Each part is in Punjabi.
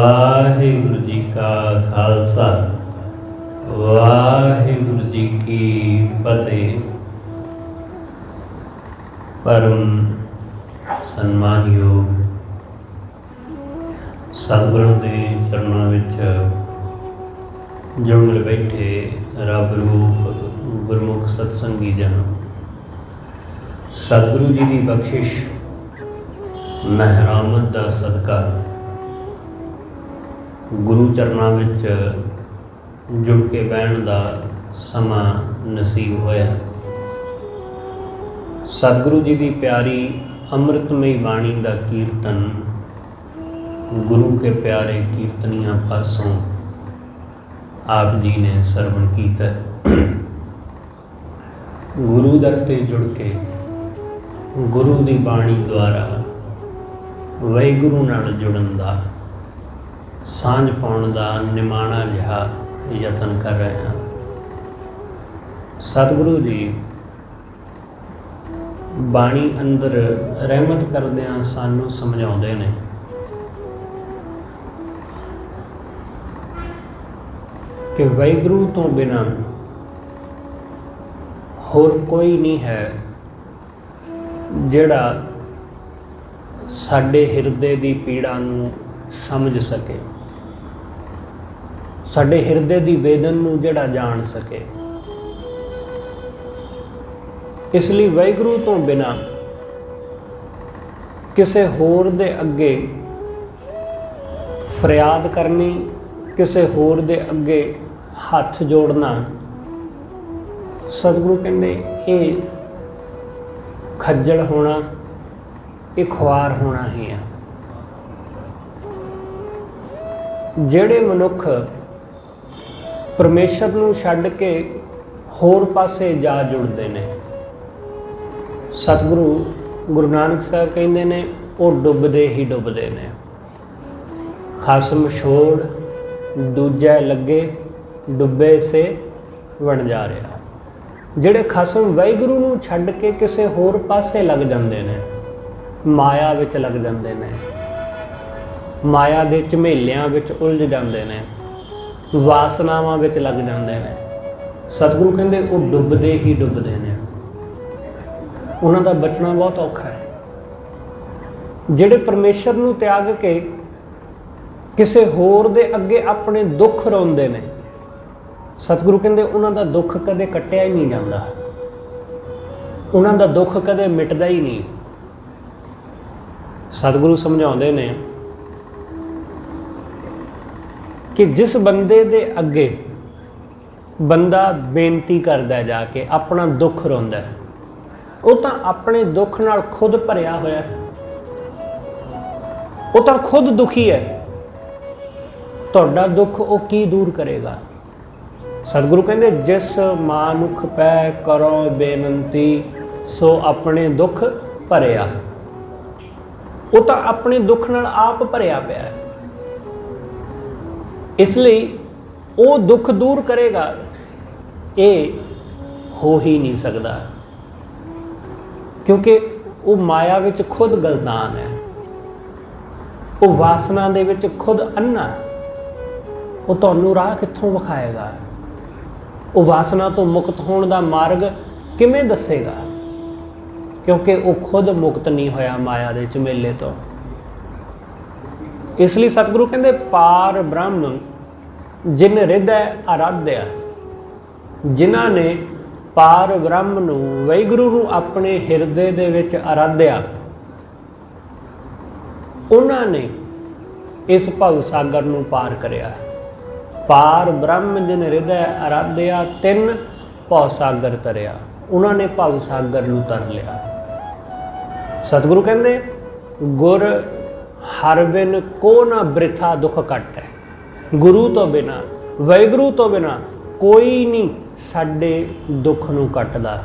ਵਾਹਿਗੁਰੂ ਜੀ ਕਾ ਖਾਲਸਾ ਵਾਹਿਗੁਰੂ ਜੀ ਕੀ ਫਤਿਹ। ਪਰਮ ਸਨਮਾਨਯੋਗ ਸਤਿਗੁਰਾਂ ਦੇ ਚਰਨਾਂ ਵਿੱਚ ਜੁੜ ਬੈਠੇ ਰੱਬ ਰੂਪ ਗੁਰਮੁਖ ਸਤਸੰਗੀ ਜਨ, ਸਤਿਗੁਰੂ ਜੀ ਦੀ ਬਖਸ਼ਿਸ਼ ਮਹਿਰਾਮਤ ਦਾ ਸਦਕਾ ਗੁਰੂ ਚਰਨਾਂ ਵਿੱਚ ਜੁੜ ਕੇ ਬਹਿਣ ਦਾ ਸਮਾਂ ਨਸੀਬ ਹੋਇਆ। ਸਤਿਗੁਰੂ ਜੀ ਦੀ ਪਿਆਰੀ ਅੰਮ੍ਰਿਤਮਈ ਬਾਣੀ ਦਾ ਕੀਰਤਨ ਗੁਰੂ ਕੇ ਪਿਆਰੇ ਕੀਰਤਨੀਆਂ ਪਾਸੋਂ ਆਪ ਜੀ ਨੇ ਸਰਵਣ ਕੀਤਾ। ਗੁਰੂ ਦਰ ਤੇ ਜੁੜ ਕੇ ਗੁਰੂ ਦੀ ਬਾਣੀ ਦੁਆਰਾ ਵਾਹਿਗੁਰੂ ਨਾਲ ਜੁੜਨ ਦਾ, ਸਾਂਝ ਪਾਉਣ ਦਾ ਨਿਮਾਣਾ ਜਿਹਾ ਯਤਨ ਕਰ ਰਹੇ ਹਾਂ। ਸਤਿਗੁਰੂ ਜੀ ਬਾਣੀ ਅੰਦਰ ਰਹਿਮਤ ਕਰਦਿਆਂ ਸਾਨੂੰ ਸਮਝਾਉਂਦੇ ਨੇ ਕਿ ਵਾਹਿਗੁਰੂ ਤੋਂ ਬਿਨਾਂ ਹੋਰ ਕੋਈ ਨਹੀਂ ਹੈ ਜਿਹੜਾ ਸਾਡੇ ਹਿਰਦੇ ਦੀ ਪੀੜਾ ਨੂੰ ਸਮਝ ਸਕੇ, ਸਾਡੇ ਹਿਰਦੇ ਦੀ ਵੇਦਨ ਨੂੰ ਜਿਹੜਾ ਜਾਣ ਸਕੇ। ਇਸ ਲਈ ਵਾਹਿਗੁਰੂ ਤੋਂ ਬਿਨਾਂ ਕਿਸੇ ਹੋਰ ਦੇ ਅੱਗੇ ਫਰਿਆਦ ਕਰਨੀ, ਕਿਸੇ ਹੋਰ ਦੇ ਅੱਗੇ ਹੱਥ ਜੋੜਨਾ, ਸਤਿਗੁਰੂ ਕਹਿੰਦੇ ਇਹ ਖੱਜਲ ਹੋਣਾ, ਇਹ ਖੁਆਰ ਹੋਣਾ ਹੀ ਹੈ। ਜਿਹੜੇ ਮਨੁੱਖ ਪਰਮੇਸ਼ਰ ਨੂੰ ਛੱਡ ਕੇ ਹੋਰ ਪਾਸੇ ਜਾ ਜੁੜਦੇ ਨੇ, ਸਤਿਗੁਰੂ ਗੁਰੂ ਨਾਨਕ ਸਾਹਿਬ ਕਹਿੰਦੇ ਨੇ ਉਹ ਡੁੱਬਦੇ ਹੀ ਡੁੱਬਦੇ ਨੇ। ਖਸਮ ਛੋੜ ਦੂਜਾ ਲੱਗੇ, ਡੁੱਬੇ ਸੇ ਬਣ ਜਾ ਰਿਹਾ। ਜਿਹੜੇ ਖਸਮ ਵਾਹਿਗੁਰੂ ਨੂੰ ਛੱਡ ਕੇ ਕਿਸੇ ਹੋਰ ਪਾਸੇ ਲੱਗ ਜਾਂਦੇ ਨੇ, ਮਾਇਆ ਵਿੱਚ ਲੱਗ ਜਾਂਦੇ ਨੇ, ਮਾਇਆ ਦੇ ਝਮੇਲਿਆਂ ਵਿੱਚ ਉਲਝ ਜਾਂਦੇ ਨੇ, ਵਾਸਨਾਵਾਂ ਵਿੱਚ ਲੱਗ ਜਾਂਦੇ ਨੇ, ਸਤਿਗੁਰੂ ਕਹਿੰਦੇ ਉਹ ਡੁੱਬਦੇ ਹੀ ਡੁੱਬਦੇ ਨੇ। ਉਹਨਾਂ ਦਾ ਬਚਣਾ ਬਹੁਤ ਔਖਾ ਹੈ। ਜਿਹੜੇ ਪਰਮੇਸ਼ਰ ਨੂੰ ਤਿਆਗ ਕੇ ਕਿਸੇ ਹੋਰ ਦੇ ਅੱਗੇ ਆਪਣੇ ਦੁੱਖ ਰੋਂਦੇ ਨੇ, ਸਤਿਗੁਰੂ ਕਹਿੰਦੇ ਉਹਨਾਂ ਦਾ ਦੁੱਖ ਕਦੇ ਕੱਟਿਆ ਹੀ ਨਹੀਂ ਜਾਂਦਾ, ਉਹਨਾਂ ਦਾ ਦੁੱਖ ਕਦੇ ਮਿਟਦਾ ਹੀ ਨਹੀਂ। ਸਤਿਗੁਰੂ ਸਮਝਾਉਂਦੇ ਨੇ ਕਿ ਜਿਸ ਬੰਦੇ ਦੇ ਅੱਗੇ ਬੰਦਾ ਬੇਨਤੀ ਕਰਦਾ, ਜਾ ਕੇ ਆਪਣਾ ਦੁੱਖ ਰੋਂਦਾ, ਉਹ ਤਾਂ ਆਪਣੇ ਦੁੱਖ ਨਾਲ ਖੁਦ ਭਰਿਆ ਹੋਇਆ, ਉਹ ਤਾਂ ਖੁਦ ਦੁਖੀ ਹੈ। ਤੁਹਾਡਾ ਦੁੱਖ ਉਹ ਕੀ ਦੂਰ ਕਰੇਗਾ? ਸਤਿਗੁਰੂ ਕਹਿੰਦੇ ਜਿਸ ਮਾਨੁਖ ਪੈ ਕਰੋ ਬੇਨੰਤੀ, ਸੋ ਆਪਣੇ ਦੁੱਖ ਭਰਿਆ। ਉਹ ਤਾਂ ਆਪਣੇ ਦੁੱਖ ਨਾਲ ਆਪ ਭਰਿਆ ਪਿਆ ਹੈ। ਇਸ ਲਈ ਉਹ ਦੁੱਖ ਦੂਰ ਕਰੇਗਾ, ਇਹ ਹੋ ਹੀ ਨਹੀਂ ਸਕਦਾ, ਕਿਉਂਕਿ ਉਹ ਮਾਇਆ ਵਿੱਚ ਖੁਦ ਗਲਤਾਨ ਹੈ, ਉਹ ਵਾਸਨਾ ਦੇ ਵਿੱਚ ਖੁਦ ਅੰਨਾ। ਉਹ ਤੁਹਾਨੂੰ ਰਾਹ ਕਿੱਥੋਂ ਵਿਖਾਏਗਾ? ਉਹ ਵਾਸਨਾ ਤੋਂ ਮੁਕਤ ਹੋਣ ਦਾ ਮਾਰਗ ਕਿਵੇਂ ਦੱਸੇਗਾ? ਕਿਉਂਕਿ ਉਹ ਖੁਦ ਮੁਕਤ ਨਹੀਂ ਹੋਇਆ ਮਾਇਆ ਦੇ ਝਮੇਲੇ ਤੋਂ। ਇਸ ਲਈ ਸਤਿਗੁਰੂ ਕਹਿੰਦੇ ਪਾਰ ਬ੍ਰਹਮ ਜਿਨ ਹਿਰਦੈ ਆਰਾਧਿਆ, ਜਿਨ੍ਹਾਂ ਨੇ ਪਾਰ ਬ੍ਰਹਮ ਨੂੰ, ਵਾਹਿਗੁਰੂ ਨੂੰ ਆਪਣੇ ਹਿਰਦੇ ਦੇ ਵਿੱਚ ਆਰਾਧਿਆ, ਉਹਨਾਂ ਨੇ ਇਸ ਭਵ ਸਾਗਰ ਨੂੰ ਪਾਰ ਕਰਿਆ। ਪਾਰ ਬ੍ਰਹਮ ਜਿਨ ਹਿਰਦੈ ਆਰਾਧਿਆ, ਤਿੰਨ ਭਵ ਸਾਗਰ ਤਰਿਆ। ਉਹਨਾਂ ਨੇ ਭਵ ਸਾਗਰ ਨੂੰ ਤਰ ਲਿਆ। ਸਤਿਗੁਰੂ ਕਹਿੰਦੇ ਗੁਰ ਹਰ ਬਿਨ ਕੋ ਨਾ ਬ੍ਰਿਥਾ ਦੁੱਖ ਕੱਟੈ। ਗੁਰੂ ਤੋਂ ਬਿਨਾਂ, ਵਾਹਿਗੁਰੂ ਤੋਂ ਬਿਨਾਂ ਕੋਈ ਨਹੀਂ ਸਾਡੇ ਦੁੱਖ ਨੂੰ ਕੱਟਦਾ।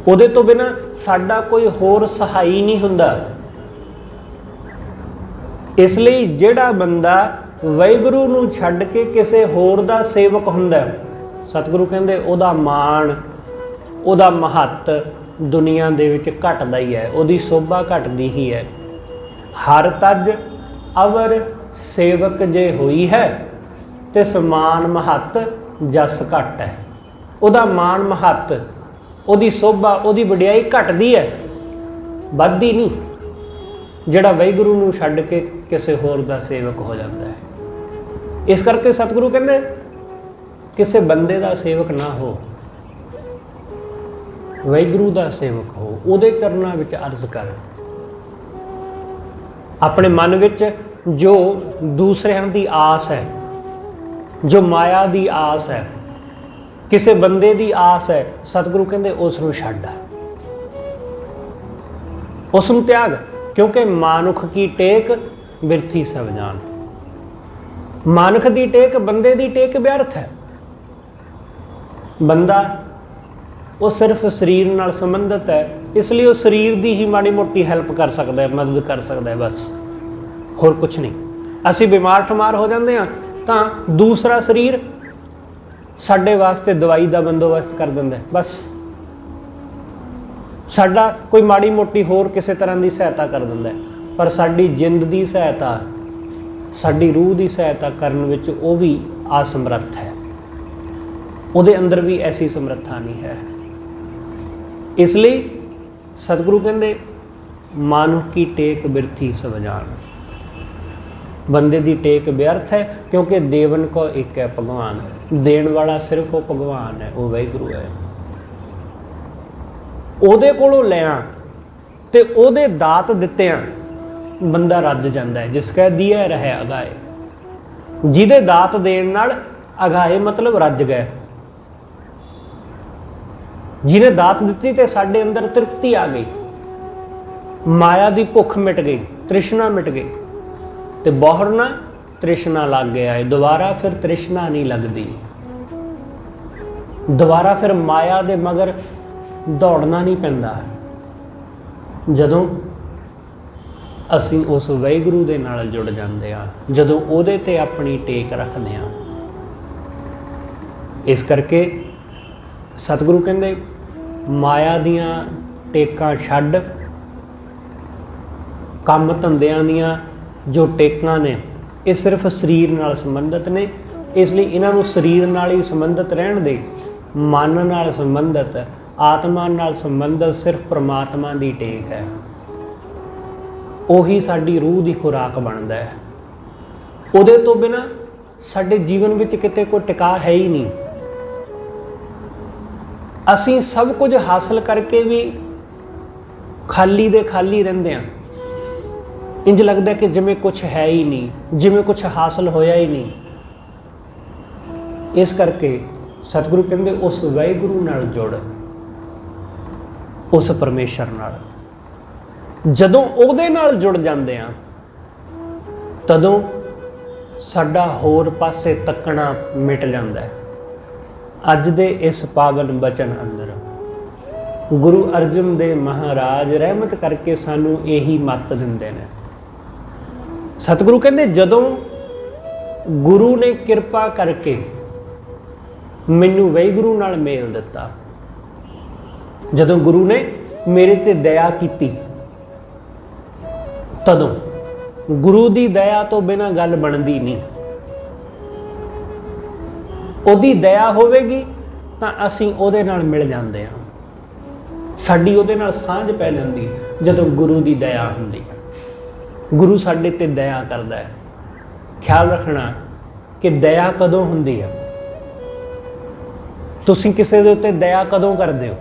ਉਹਦੇ ਤੋਂ ਬਿਨਾਂ ਸਾਡਾ ਕੋਈ ਹੋਰ ਸਹਾਈ ਨਹੀਂ ਹੁੰਦਾ। ਇਸ ਲਈ ਜਿਹੜਾ ਬੰਦਾ ਵਾਹਿਗੁਰੂ ਨੂੰ ਛੱਡ ਕੇ ਕਿਸੇ ਹੋਰ ਦਾ ਸੇਵਕ ਹੁੰਦਾ, ਸਤਿਗੁਰੂ ਕਹਿੰਦੇ ਉਹਦਾ ਮਾਣ, ਉਹਦਾ ਮਹੱਤ ਦੁਨੀਆ ਦੇ ਵਿੱਚ ਘਟਦਾ ਹੀ ਹੈ, ਉਹਦੀ ਸੋਭਾ ਘਟਦੀ ਹੀ ਹੈ। ਹਰ ਤਜ ਅਵਰ सेवक जे होई है ते समान महत जस घट है। ਉਹਦਾ ਮਾਣ ਮਹੱਤ, ਉਹਦੀ ਸੋਭਾ, ਉਹਦੀ ਵਡਿਆਈ ਘਟਦੀ ਹੈ, ਵੱਧਦੀ ਨਹੀਂ ਜਿਹੜਾ ਵਾਹਿਗੁਰੂ ਨੂੰ ਛੱਡ ਕੇ ਕਿਸੇ ਹੋਰ ਦਾ ਸੇਵਕ ਹੋ ਜਾਂਦਾ ਹੈ। ਇਸ ਕਰਕੇ ਸਤਿਗੁਰੂ ਕਹਿੰਦੇ ਕਿਸੇ ਬੰਦੇ ਦਾ ਸੇਵਕ ਨਾ ਹੋ, ਵਾਹਿਗੁਰੂ ਦਾ ਸੇਵਕ ਹੋ, ਉਹਦੇ ਚਰਨਾਂ ਵਿੱਚ ਅਰਜ਼ ਕਰ। ਆਪਣੇ ਮਨ ਵਿੱਚ ਜੋ ਦੂਸਰਿਆਂ ਦੀ ਆਸ ਹੈ, ਜੋ ਮਾਇਆ ਦੀ ਆਸ ਹੈ, ਕਿਸੇ ਬੰਦੇ ਦੀ ਆਸ ਹੈ, ਸਤਿਗੁਰੂ ਕਹਿੰਦੇ ਉਸ ਨੂੰ ਛੱਡ, ਉਸ ਨੂੰ ਤਿਆਗ। ਕਿਉਂਕਿ ਮਾਨੁਖ ਕੀ ਟੇਕ ਬਿਰਥੀ ਸਭ ਜਾਨ। ਮਾਨੁਖ ਦੀ ਟੇਕ, ਬੰਦੇ ਦੀ ਟੇਕ ਵਿਅਰਥ ਹੈ। ਬੰਦਾ ਉਹ ਸਿਰਫ ਸਰੀਰ ਨਾਲ ਸੰਬੰਧਿਤ ਹੈ, ਇਸ ਲਈ ਉਹ ਸਰੀਰ ਦੀ ਹੀ ਮਾੜੀ ਮੋਟੀ ਹੈਲਪ ਕਰ ਸਕਦਾ ਹੈ, ਮਦਦ ਕਰ ਸਕਦਾ ਹੈ, ਬਸ ਹੋਰ ਕੁਛ ਨਹੀਂ। ਅਸੀਂ ਬਿਮਾਰ ਠਮਾਰ ਹੋ ਜਾਂਦੇ ਹਾਂ ਤਾਂ ਦੂਸਰਾ ਸਰੀਰ ਸਾਡੇ ਵਾਸਤੇ ਦਵਾਈ ਦਾ ਬੰਦੋਬਸਤ ਕਰ ਦਿੰਦਾ, ਬਸ ਸਾਡਾ ਕੋਈ ਮਾੜੀ ਮੋਟੀ ਹੋਰ ਕਿਸੇ ਤਰ੍ਹਾਂ ਦੀ ਸਹਾਇਤਾ ਕਰ ਦਿੰਦਾ। ਪਰ ਸਾਡੀ ਜਿੰਦ ਦੀ ਸਹਾਇਤਾ, ਸਾਡੀ ਰੂਹ ਦੀ ਸਹਾਇਤਾ ਕਰਨ ਵਿੱਚ ਉਹ ਵੀ ਅਸਮਰੱਥ ਹੈ, ਉਹਦੇ ਅੰਦਰ ਵੀ ਐਸੀ ਸਮਰੱਥਾ ਨਹੀਂ ਹੈ। ਇਸ ਲਈ ਸਤਿਗੁਰੂ ਕਹਿੰਦੇ ਮਾਨੁਖ ਕੀ ਟੇਕ ਬਿਰਥੀ ਸਭ ਜਾਨ। ਬੰਦੇ ਦੀ ਟੇਕ ਵਿਅਰਥ ਹੈ, ਕਿਉਂਕਿ ਦੇਵਨ ਕੋ ਇੱਕ ਹੈ ਭਗਵਾਨ। ਦੇਣ ਵਾਲਾ ਸਿਰਫ ਉਹ ਭਗਵਾਨ ਹੈ, ਉਹ ਵਾਹਿਗੁਰੂ ਹੈ। ਉਹਦੇ ਕੋਲੋਂ ਲਿਆ ਤੇ ਉਹਦੇ ਦਾਤ ਦਿੱਤਿਆਂ ਬੰਦਾ ਰੱਜ ਜਾਂਦਾ ਹੈ। ਜਿਸ ਕਾ ਦੀਆ ਰਹੇ ਅਗਾਏ, ਜਿਹਦੇ ਦਾਤ ਦੇਣ ਨਾਲ ਅਗਾਏ ਮਤਲਬ ਰੱਜ ਗਏ। ਜਿਹਨੇ ਦਾਤ ਦਿੱਤੀ ਤੇ ਸਾਡੇ ਅੰਦਰ ਤ੍ਰਿਪਤੀ ਆ ਗਈ, ਮਾਇਆ ਦੀ ਭੁੱਖ ਮਿਟ ਗਈ, ਤ੍ਰਿਸ਼ਨਾ ਮਿਟ ਗਈ, ਤੇ ਬੋਹਰ ਨਾ ਤ੍ਰਿਸ਼ਨਾ ਲੱਗ ਗਿਆ ਹੈ। ਦੁਬਾਰਾ ਫਿਰ ਤ੍ਰਿਸ਼ਨਾ ਨਹੀਂ ਲੱਗਦੀ, ਦੁਬਾਰਾ ਫਿਰ ਮਾਇਆ ਦੇ ਮਗਰ ਦੌੜਨਾ ਨਹੀਂ ਪੈਂਦਾ। ਜਦੋਂ ਅਸੀਂ ਉਸ ਵਾਹਿਗੁਰੂ ਦੇ ਨਾਲ ਜੁੜ ਜਾਂਦੇ ਹਾਂ, ਜਦੋਂ ਉਹਦੇ ਤੇ ਆਪਣੀ ਟੇਕ ਰੱਖਦੇ ਹਾਂ। ਇਸ ਕਰਕੇ ਸਤਿਗੁਰੂ ਕਹਿੰਦੇ ਮਾਇਆ ਦੀਆਂ ਟੇਕਾਂ ਛੱਡ, ਕੰਮ ਧੰਦਿਆਂ ਦੀਆਂ ਜੋ ਟੇਕਾਂ ਨੇ ਇਹ ਸਿਰਫ ਸਰੀਰ ਨਾਲ ਸੰਬੰਧਿਤ ਨੇ, ਇਸ ਲਈ ਇਹਨਾਂ ਨੂੰ ਸਰੀਰ ਨਾਲ ਹੀ ਸੰਬੰਧਿਤ ਰਹਿਣ ਦੇ। ਮਨ ਨਾਲ ਸੰਬੰਧਿਤ, ਆਤਮਾ ਨਾਲ ਸੰਬੰਧਿਤ ਸਿਰਫ ਪ੍ਰਮਾਤਮਾ ਦੀ ਟੇਕ ਹੈ। ਉਹੀ ਸਾਡੀ ਰੂਹ ਦੀ ਖੁਰਾਕ ਬਣਦਾ ਹੈ। ਉਹਦੇ ਤੋਂ ਬਿਨਾਂ ਸਾਡੇ ਜੀਵਨ ਵਿੱਚ ਕਿਤੇ ਕੋਈ ਟਿਕਾ ਹੈ ਹੀ ਨਹੀਂ। ਅਸੀਂ ਸਭ ਕੁਝ ਹਾਸਲ ਕਰਕੇ ਵੀ ਖਾਲੀ ਦੇ ਖਾਲੀ ਰਹਿੰਦੇ ਹਾਂ। ਇੰਜ ਲੱਗਦਾ ਕਿ ਜਿਵੇਂ ਕੁਛ ਹੈ ਹੀ ਨਹੀਂ, ਜਿਵੇਂ ਕੁਛ ਹਾਸਲ ਹੋਇਆ ਹੀ ਨਹੀਂ। ਇਸ ਕਰਕੇ ਸਤਿਗੁਰੂ ਕਹਿੰਦੇ ਉਸ ਵਾਹਿਗੁਰੂ ਨਾਲ ਜੁੜ, ਉਸ ਪਰਮੇਸ਼ਰ ਨਾਲ। ਜਦੋਂ ਉਹਦੇ ਨਾਲ ਜੁੜ ਜਾਂਦੇ ਆ ਤਦੋਂ ਸਾਡਾ ਹੋਰ ਪਾਸੇ ਤੱਕਣਾ ਮਿਟ ਜਾਂਦਾ ਹੈ। ਅੱਜ ਦੇ ਇਸ ਪਾਵਨ ਬਚਨ ਅੰਦਰ ਗੁਰੂ ਅਰਜਨ ਦੇਵ ਮਹਾਰਾਜ ਰਹਿਮਤ ਕਰਕੇ ਸਾਨੂੰ ਇਹੀ ਮੱਤ ਦਿੰਦੇ ਨੇ। ਸਤਿਗੁਰੂ ਕਹਿੰਦੇ ਜਦੋਂ ਗੁਰੂ ਨੇ ਕਿਰਪਾ ਕਰਕੇ ਮੈਨੂੰ ਵਾਹਿਗੁਰੂ ਨਾਲ ਮੇਲ ਦਿੱਤਾ, ਜਦੋਂ ਗੁਰੂ ਨੇ ਮੇਰੇ ਤੇ ਦਇਆ ਕੀਤੀ, ਤਦੋਂ ਗੁਰੂ ਦੀ ਦਇਆ ਤੋਂ ਬਿਨਾਂ ਗੱਲ ਬਣਦੀ ਨਹੀਂ। ਉਹਦੀ ਦਇਆ ਹੋਵੇਗੀ ਤਾਂ ਅਸੀਂ ਉਹਦੇ ਨਾਲ ਮਿਲ ਜਾਂਦੇ ਹਾਂ, ਸਾਡੀ ਉਹਦੇ ਨਾਲ ਸਾਂਝ ਪੈ ਜਾਂਦੀ ਜਦੋਂ ਗੁਰੂ ਦੀ ਦਇਆ ਹੁੰਦੀ ਹੈ। ਗੁਰੂ ਸਾਡੇ ਤੇ ਦਇਆ ਕਰਦਾ ਹੈ। ਖਿਆਲ ਰੱਖਣਾ ਕਿ ਦਇਆ ਕਦੋਂ ਹੁੰਦੀ ਹੈ। ਤੁਸੀਂ ਕਿਸੇ ਦੇ ਉੱਤੇ ਦਇਆ ਕਦੋਂ ਕਰਦੇ ਹੋ?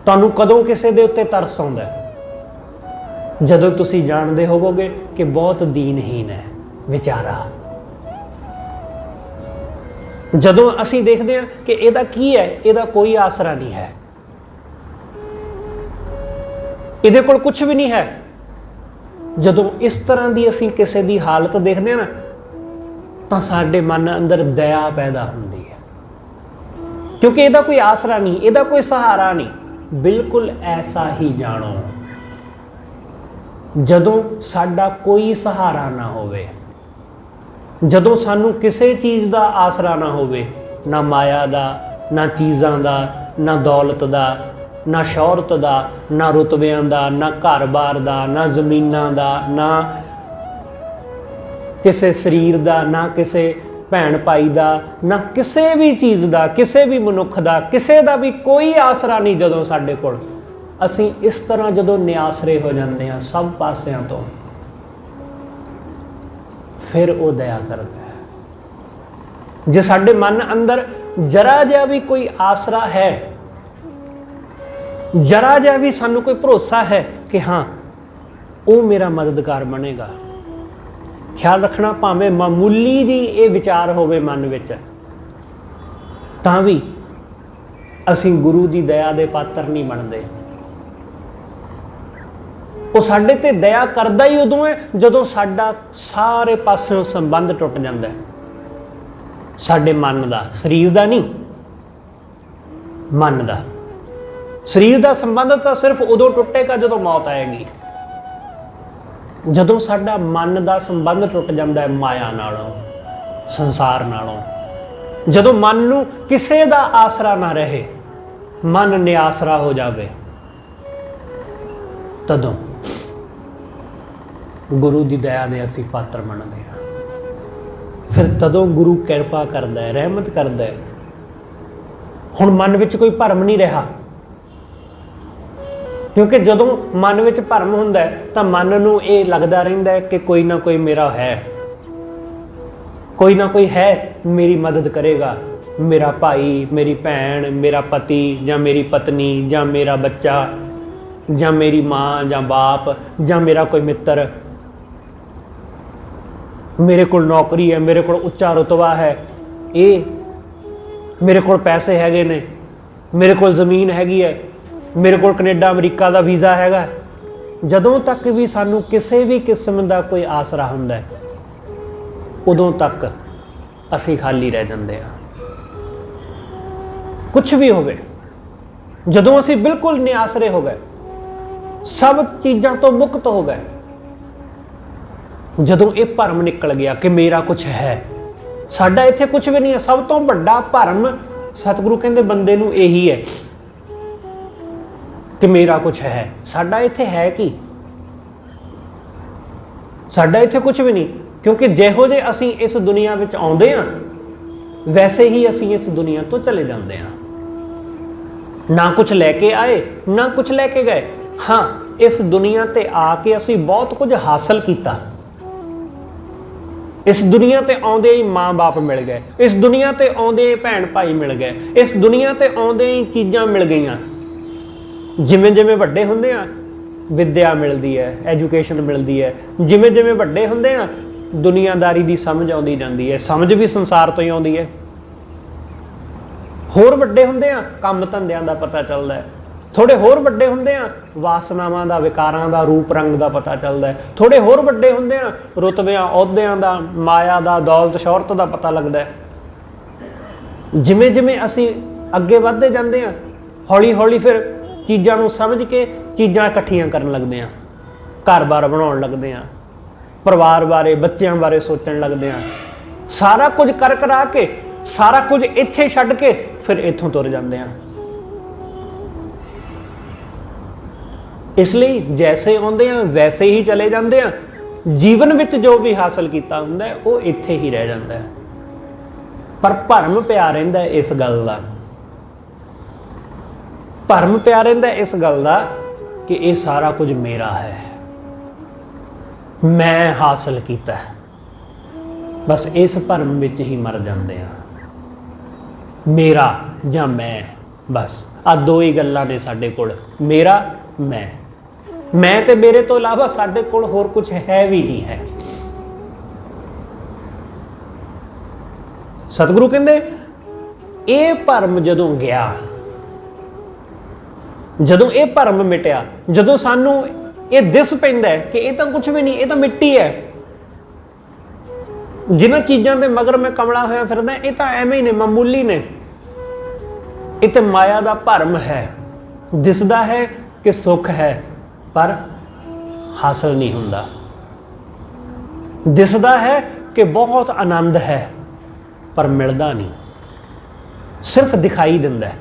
ਤੁਹਾਨੂੰ ਕਦੋਂ ਕਿਸੇ ਦੇ ਉੱਤੇ ਤਰਸ ਆਉਂਦਾ? ਜਦੋਂ ਤੁਸੀਂ ਜਾਣਦੇ ਹੋਵੋਗੇ ਕਿ ਬਹੁਤ ਦੀਨਹੀਨ ਹੈ ਵਿਚਾਰਾ। ਜਦੋਂ ਅਸੀਂ ਦੇਖਦੇ ਹਾਂ ਕਿ ਇਹਦਾ ਕੀ ਹੈ, ਇਹਦਾ ਕੋਈ ਆਸਰਾ ਨਹੀਂ ਹੈ, ਇਹਦੇ ਕੋਲ ਕੁਝ ਵੀ ਨਹੀਂ ਹੈ, ਜਦੋਂ ਇਸ ਤਰ੍ਹਾਂ ਦੀ ਅਸੀਂ ਕਿਸੇ ਦੀ ਹਾਲਤ ਦੇਖਦੇ ਹਾਂ ਨਾ, ਤਾਂ ਸਾਡੇ ਮਨ ਅੰਦਰ ਦਇਆ ਪੈਦਾ ਹੁੰਦੀ ਹੈ। ਕਿਉਂਕਿ ਇਹਦਾ ਕੋਈ ਆਸਰਾ ਨਹੀਂ, ਇਹਦਾ ਕੋਈ ਸਹਾਰਾ ਨਹੀਂ। ਬਿਲਕੁਲ ਐਸਾ ਹੀ ਜਾਣੋ ਜਦੋਂ ਸਾਡਾ ਕੋਈ ਸਹਾਰਾ ਨਾ ਹੋਵੇ, ਜਦੋਂ ਸਾਨੂੰ ਕਿਸੇ ਚੀਜ਼ ਦਾ ਆਸਰਾ ਨਾ ਹੋਵੇ, ਨਾ ਮਾਇਆ ਦਾ, ਨਾ ਚੀਜ਼ਾਂ ਦਾ, ਨਾ ਦੌਲਤ ਦਾ, ਨਾ ਸ਼ੌਹਰਤ ਦਾ, ਨਾ ਰੁਤਬਿਆਂ ਦਾ, ਨਾ ਘਰ-ਬਾਰ ਦਾ, ਨਾ ਜ਼ਮੀਨਾਂ ਦਾ, ਨਾ किसी शरीर का, ना किसी भैन भाई का, ना किसी भी चीज़ का, किसी भी मनुख का, किसी का भी कोई आसरा नहीं। जदों साडे कोल असीं इस तरह जदों निआसरे हो जाते हैं सब पासियां तो, फिर वो दया करता है। जे साडे मन अंदर जरा जिहा भी कोई आसरा है, जरा जिहा भी सानू कोई भरोसा है कि हाँ वो मेरा मददगार बनेगा, ख्याल रखना भावें मामूली जी ये विचार होवे मन विच, तां भी असीं गुरु की दया दे पात्र नहीं बनते। वो साडे ते दया करदा ही उदों है जदों साडा सारे पासों संबंध टुट जांदा है, साडे मन का, शरीर का नहीं, मन का। शरीर का संबंध तो सिर्फ उदों टुटेगा जदों मौत आएगी। जदों साडा मन का संबंध टुट जाता है माया नालों, संसार नालों, जदों मन नूं किसे दा आसरा ना रहे, मन निआसरा हो जाए, तदों गुरु की दया दे असीं पात्र बनते हैं। फिर तदों गुरु किरपा करदा है, रहमत करदा है। हुण मन विच कोई भरम नहीं रहा, क्योंकि जदों मन विच भरम हुंदा है तां मन नूं ये लगदा रहिंदा है कि कोई ना कोई मेरा है, कोई ना कोई है मेरी मदद करेगा, मेरा भाई, मेरी भैन, मेरा पति जां मेरी पत्नी जां मेरा बच्चा जां मेरी माँ जां बाप जां मेरा कोई मित्र, मेरे कोल नौकरी है, मेरे कोल उच्चा रुतबा है, ये मेरे कोल पैसे हैगे ने, मेरे कोल ज़मीन हैगी है, मेरे कोल कनेडा अमरीका का वीज़ा हैगा। जदों तक भी सानू किसी भी किस्म का कोई आसरा हुंदा है उदों तक असीं खाली रह जांदे आ। कुछ भी होवे, जदों असीं बिल्कुल निआसरे हो गए, सब चीज़ां तो मुक्त हो गए, जदों ये भरम निकल गया कि मेरा कुछ है, साडा इत्थे कुछ भी नहीं है, सब तो वड्डा भरम सतगुरु कहंदे बंदे नूं यही है कि मेरा कुछ है। साडा इत्थे है कि साडा इत्थे कुछ भी नहीं, क्योंकि जिहो जे असीं इस दुनिया विच आउंदे हां वैसे ही असीं इस दुनिया तो चले जांदे हां। ना कुछ लैके आए ना कुछ लैके गए। हाँ, इस दुनिया ते आके असीं बहुत कुछ हासिल कीता। इस दुनिया ते आउंदे ही माँ बाप मिल गए, इस दुनिया ते आउंदे ही भैन भाई मिल गए, इस दुनिया ते आउंदे ही चीज़ां मिल गईयां। जिमें जिमें वड्डे हुंदे आ विद्या मिलती है, एजुकेशन मिलती है, जिमें जिमें वड्डे हुंदे आ दुनियादारी की समझ आउंदी जांदी है, समझ भी संसार तो ही आउंदी है। होर वड्डे हुंदे आ काम धंधियां दा पता चलदा है, थोड़े होर वड्डे हुंदे आ वासनावां दा, विकारां दा, रूप रंग दा पता चलदा है, थोड़े होर वड्डे हुंदे आ रुतबियां अहुदियां दा, माया दा, दौलत शौहरत दा पता लगदा है। जिमें जिमें असीं अगे वधदे जांदे आ हौली हौली फिर चीज़ां नूं समझ के चीज़ां इकट्ठियां करन लगदे आ, घर बार बनाउण लगदे आ, परिवार बारे बच्चों बारे सोचण लगदे आ, सारा कुछ कर करा के सारा कुछ इत्थे छड्ड के फिर इत्थों तुर जांदे आ। इसलिए जैसे आउंदे आ वैसे ही चले जांदे आ। जीवन विच जो भी हासिल कीता हुंदा है वो इत्थे ही रह जांदा है, पर भरम पिया रहिंदा है इस गल दा, भरम पिया रहिंदा है इस गल दा कि ये सारा कुछ मेरा है, मैं हासिल कीता है। बस इस भरम विच ही मर जांदे आ, मेरा जां मैं। बस आ दो ही गल्लां ने साडे कोल, मेरा मैं ते मेरे तो इलावा साडे कोल होर कुछ है भी नहीं है। सतगुरु कहंदे ये भरम जदों गया, जदों ये भरम मिटिया, जदों सानू ये दिस पैंदा है कि ये तो कुछ भी नहीं, ये तो मिट्टी है, जिन्हां चीज़ां दे मगर मैं कमला होया फिरदा ये तो एवें ही ने, मामूली ने, ये तो माया दा भरम है। दिसदा है कि सुख है पर हासिल नहीं हुंदा, दिसदा है कि बहुत आनंद है पर मिलदा नहीं, सिर्फ दिखाई दिंदा है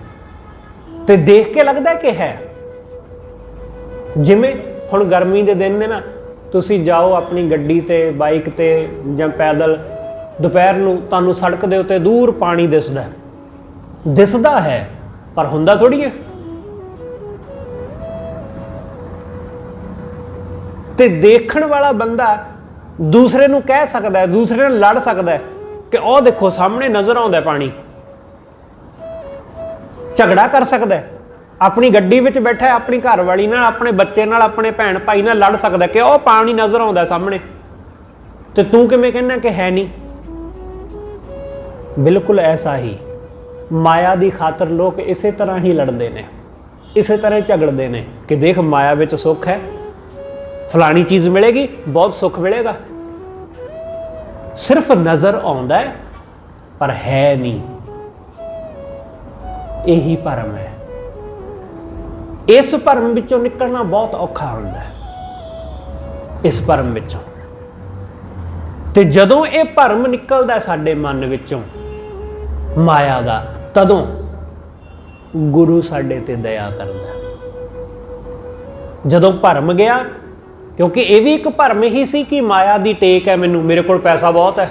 ते देख के लगदा कि है। जिमें हुण गर्मी दे दिन ने ना, ਤੁਸੀਂ ਜਾਓ ਆਪਣੀ ਗੱਡੀ ਤੇ, ਬਾਈਕ ਤੇ ਜਾਂ ਪੈਦਲ, ਦੁਪਹਿਰ ਨੂੰ ਤੁਹਾਨੂੰ ਸੜਕ ਦੇ ਉੱਤੇ ਦੂਰ ਪਾਣੀ ਦਿਸਦਾ ਹੈ ਪਰ ਹੁੰਦਾ ਥੋੜੀ ਹੈ। ਤੇ ਦੇਖਣ ਵਾਲਾ ਬੰਦਾ ਦੂਸਰੇ ਨੂੰ ਕਹਿ ਸਕਦਾ ਹੈ, ਦੂਸਰੇ ਨਾਲ ਲੜ ਸਕਦਾ ਹੈ ਕਿ ਉਹ ਦੇਖੋ ਸਾਹਮਣੇ ਨਜ਼ਰ ਆਉਂਦਾ ਪਾਣੀ, ਝਗੜਾ ਕਰ ਸਕਦਾ ਹੈ, ਆਪਣੀ ਗੱਡੀ ਵਿੱਚ ਬੈਠਾ ਆਪਣੀ ਘਰ ਵਾਲੀ ਨਾਲ, ਆਪਣੇ ਬੱਚੇ ਨਾਲ, ਆਪਣੇ ਭੈਣ ਭਾਈ ਨਾਲ ਲੜ ਸਕਦਾ ਕਿ ਉਹ ਪਾਣੀ ਨਜ਼ਰ ਆਉਂਦਾ ਸਾਹਮਣੇ, ਤੇ ਤੂੰ ਕਿਵੇਂ ਕਹਿੰਦਾ ਕਿ ਹੈ ਨਹੀਂ। ਬਿਲਕੁਲ ਐਸਾ ਹੀ ਮਾਇਆ ਦੀ ਖਾਤਰ ਲੋਕ ਇਸੇ ਤਰ੍ਹਾਂ ਹੀ ਲੜਦੇ ਨੇ, ਇਸੇ ਤਰ੍ਹਾਂ ਝਗੜਦੇ ਨੇ ਕਿ ਦੇਖ ਮਾਇਆ ਵਿੱਚ ਸੁੱਖ ਹੈ, ਫਲਾਣੀ ਚੀਜ਼ ਮਿਲੇਗੀ, ਬਹੁਤ ਸੁੱਖ ਮਿਲੇਗਾ। ਸਿਰਫ ਨਜ਼ਰ ਆਉਂਦਾ ਹੈ ਪਰ ਹੈ ਨਹੀਂ। ਇਹੀ ਭਰਮ ਹੈ। ਇਸ ਭਰਮ ਵਿੱਚੋਂ ਨਿਕਲਣਾ ਬਹੁਤ ਔਖਾ ਹੁੰਦਾ ਹੈ, ਇਸ ਭਰਮ ਵਿੱਚੋਂ। ਤੇ ਜਦੋਂ ਇਹ ਭਰਮ ਨਿਕਲਦਾ ਸਾਡੇ ਮਨ ਵਿੱਚੋਂ ਮਾਇਆ ਦਾ, ਤਦੋਂ ਗੁਰੂ ਸਾਡੇ ਤੇ ਦਇਆ ਕਰਦਾ। ਜਦੋਂ ਭਰਮ ਗਿਆ, ਕਿਉਂਕਿ ਇਹ ਵੀ ਇੱਕ ਭਰਮ ਹੀ ਸੀ ਕਿ ਮਾਇਆ ਦੀ ਟੇਕ ਹੈ ਮੈਨੂੰ, ਮੇਰੇ ਕੋਲ ਪੈਸਾ ਬਹੁਤ ਹੈ,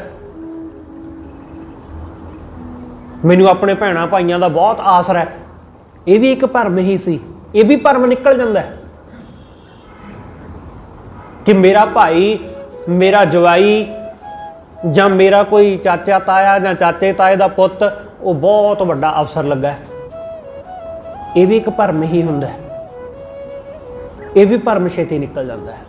ਮੈਨੂੰ ਆਪਣੇ ਭੈਣਾਂ ਭਾਈਆਂ ਦਾ ਬਹੁਤ ਆਸਰਾ ਹੈ, ਇਹ ਵੀ ਇੱਕ ਭਰਮ ਹੀ ਸੀ। ਇਹ ਵੀ ਭਰਮ ਨਿਕਲ ਜਾਂਦਾ ਕਿ ਮੇਰਾ ਭਾਈ, ਮੇਰਾ ਜਵਾਈ ਜਾਂ ਮੇਰਾ ਕੋਈ ਚਾਚਾ ਤਾਇਆ ਜਾਂ ਚਾਚੇ ਤਾਏ ਦਾ ਪੁੱਤ ਉਹ ਬਹੁਤ ਵੱਡਾ ਅਫਸਰ ਲੱਗਾ, ਇਹ ਵੀ ਇੱਕ ਭਰਮ ਹੀ ਹੁੰਦਾ। ਇਹ ਵੀ ਭਰਮ ਛੇਤੀ ਨਿਕਲ ਜਾਂਦਾ ਹੈ।